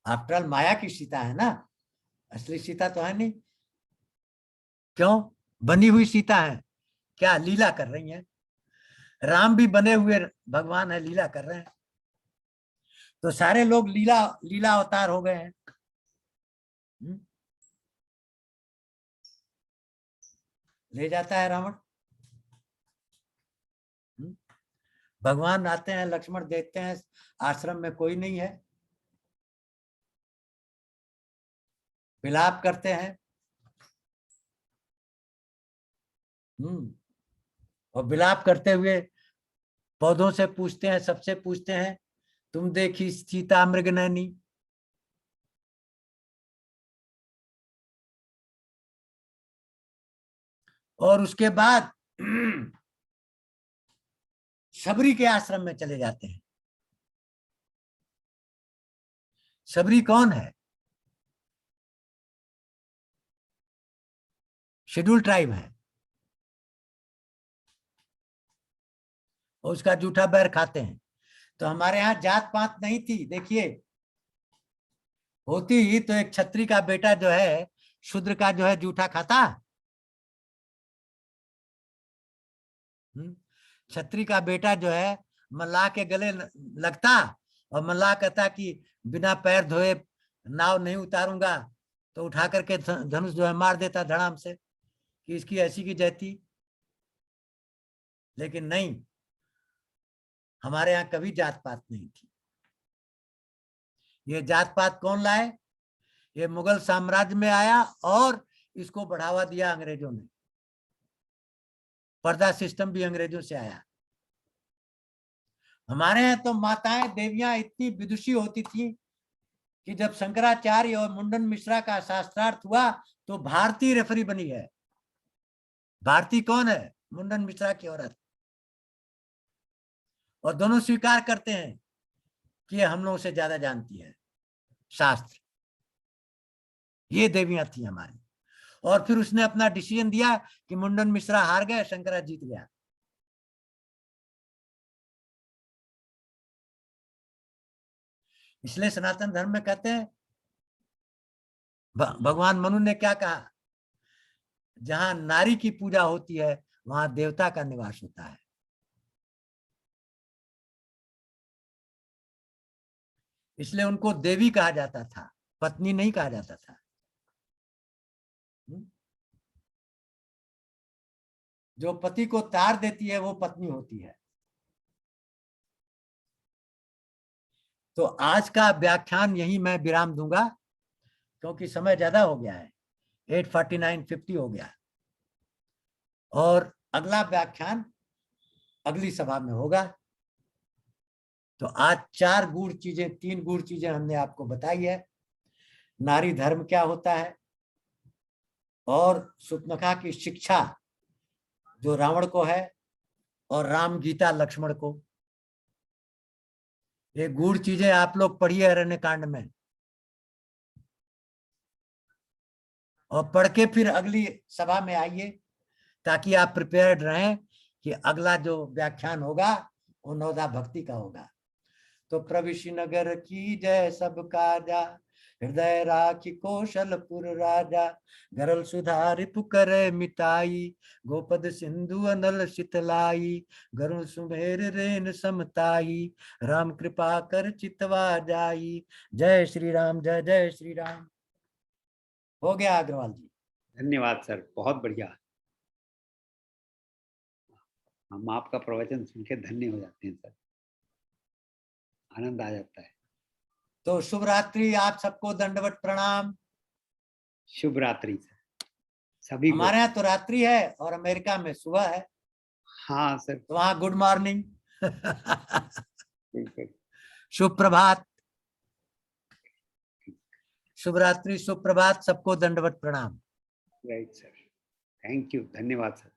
आफ्टर ऑल माया की सीता है ना, असली सीता तो है नहीं। क्यों? बनी हुई सीता है, क्या लीला कर रही है। राम भी बने हुए भगवान है, लीला कर रहे हैं। तो सारे लोग लीला लीला अवतार हो गए हैं। ले जाता है रावण। भगवान आते हैं, लक्ष्मण देखते हैं आश्रम में कोई नहीं है, विलाप करते हैं। और विलाप करते हुए पौधों से पूछते हैं, सबसे पूछते हैं तुम देखी सीता मृगनयनी। और उसके बाद शबरी के आश्रम में चले जाते हैं। शबरी कौन है? शेड्यूल ट्राइब है, और उसका जूठा बैर खाते हैं। तो हमारे यहाँ जात पात नहीं थी, देखिए होती ही तो एक छत्री का बेटा जो है शूद्र का जो है जूठा खाता। छत्री का बेटा जो है मल्लाह के गले लगता, और मल्लाह कहता कि बिना पैर धोए नाव नहीं उतारूंगा, तो उठा करके धनुष जो है मार देता धड़ाम से कि इसकी ऐसी की जैती। लेकिन नहीं, हमारे यहाँ कभी जात पात नहीं थी। ये जात पात कौन लाए? ये मुगल साम्राज्य में आया और इसको बढ़ावा दिया अंग्रेजों ने। पर्दा सिस्टम भी अंग्रेजों से आया। हमारे यहाँ तो माताएं देवियां इतनी विदुषी होती थी कि जब शंकराचार्य और मुंडन मिश्रा का शास्त्रार्थ हुआ तो भारती रेफरी बनी है। भारती कौन है? मुंडन मिश्रा की औरत। और दोनों स्वीकार करते हैं कि ये हम लोगों से ज्यादा जानती है शास्त्र। ये देवियां थी हमारी। और फिर उसने अपना डिसीजन दिया कि मुंडन मिश्रा हार गए, शंकराचार्य जीत गया। इसलिए सनातन धर्म में कहते हैं, भगवान मनु ने क्या कहा? जहां नारी की पूजा होती है वहां देवता का निवास होता है। इसलिए उनको देवी कहा जाता था, पत्नी नहीं कहा जाता था। जो पति को तार देती है वो पत्नी होती है। तो आज का व्याख्यान यही मैं विराम दूंगा, क्योंकि समय ज्यादा हो गया है। 8:49 50 हो गया। और अगला व्याख्यान अगली सभा में होगा। तो आज 4 गूढ़ चीजें, 3 गूढ़ चीजें हमने आपको बताई है। नारी धर्म क्या होता है, और सुपनखा की शिक्षा जो रावण को है, और राम गीता लक्ष्मण को। ये गूढ़ चीजें आप लोग पढ़िए अरण्य कांड में, और पढ़ के फिर अगली सभा में आइए, ताकि आप प्रिपेयर्ड रहें कि अगला जो व्याख्यान होगा वो नवदा भक्ति का होगा। तो प्रविश नगर की जय सबका जा, हृदय राखी कौशलपुर राजा, गरल सुधा रिपु करे मिटाई, गोपद सिंधु अनल शीतलाई, गरुण सुमेर रेन समताई, राम कृपा कर चितवा जाई। जय श्री राम, जय जय श्री राम। हो गया अग्रवाल जी? धन्यवाद सर, बहुत बढ़िया। हम आपका प्रवचन सुन के धन्य हो जाते हैं सर, आनंद आ जाता है। तो शुभ रात्रि, आप सबको दंडवत प्रणाम। शुभ रात्रि सर सभी को। हमारे यहाँ तो रात्रि है और अमेरिका में सुबह है। हाँ सर, तो वहां गुड मॉर्निंग। बिल्कुल। शुभ प्रभात, शुभ रात्रि, शुभ प्रभात, सबको दंडवत प्रणाम। राइट सर, थैंक यू, धन्यवाद सर।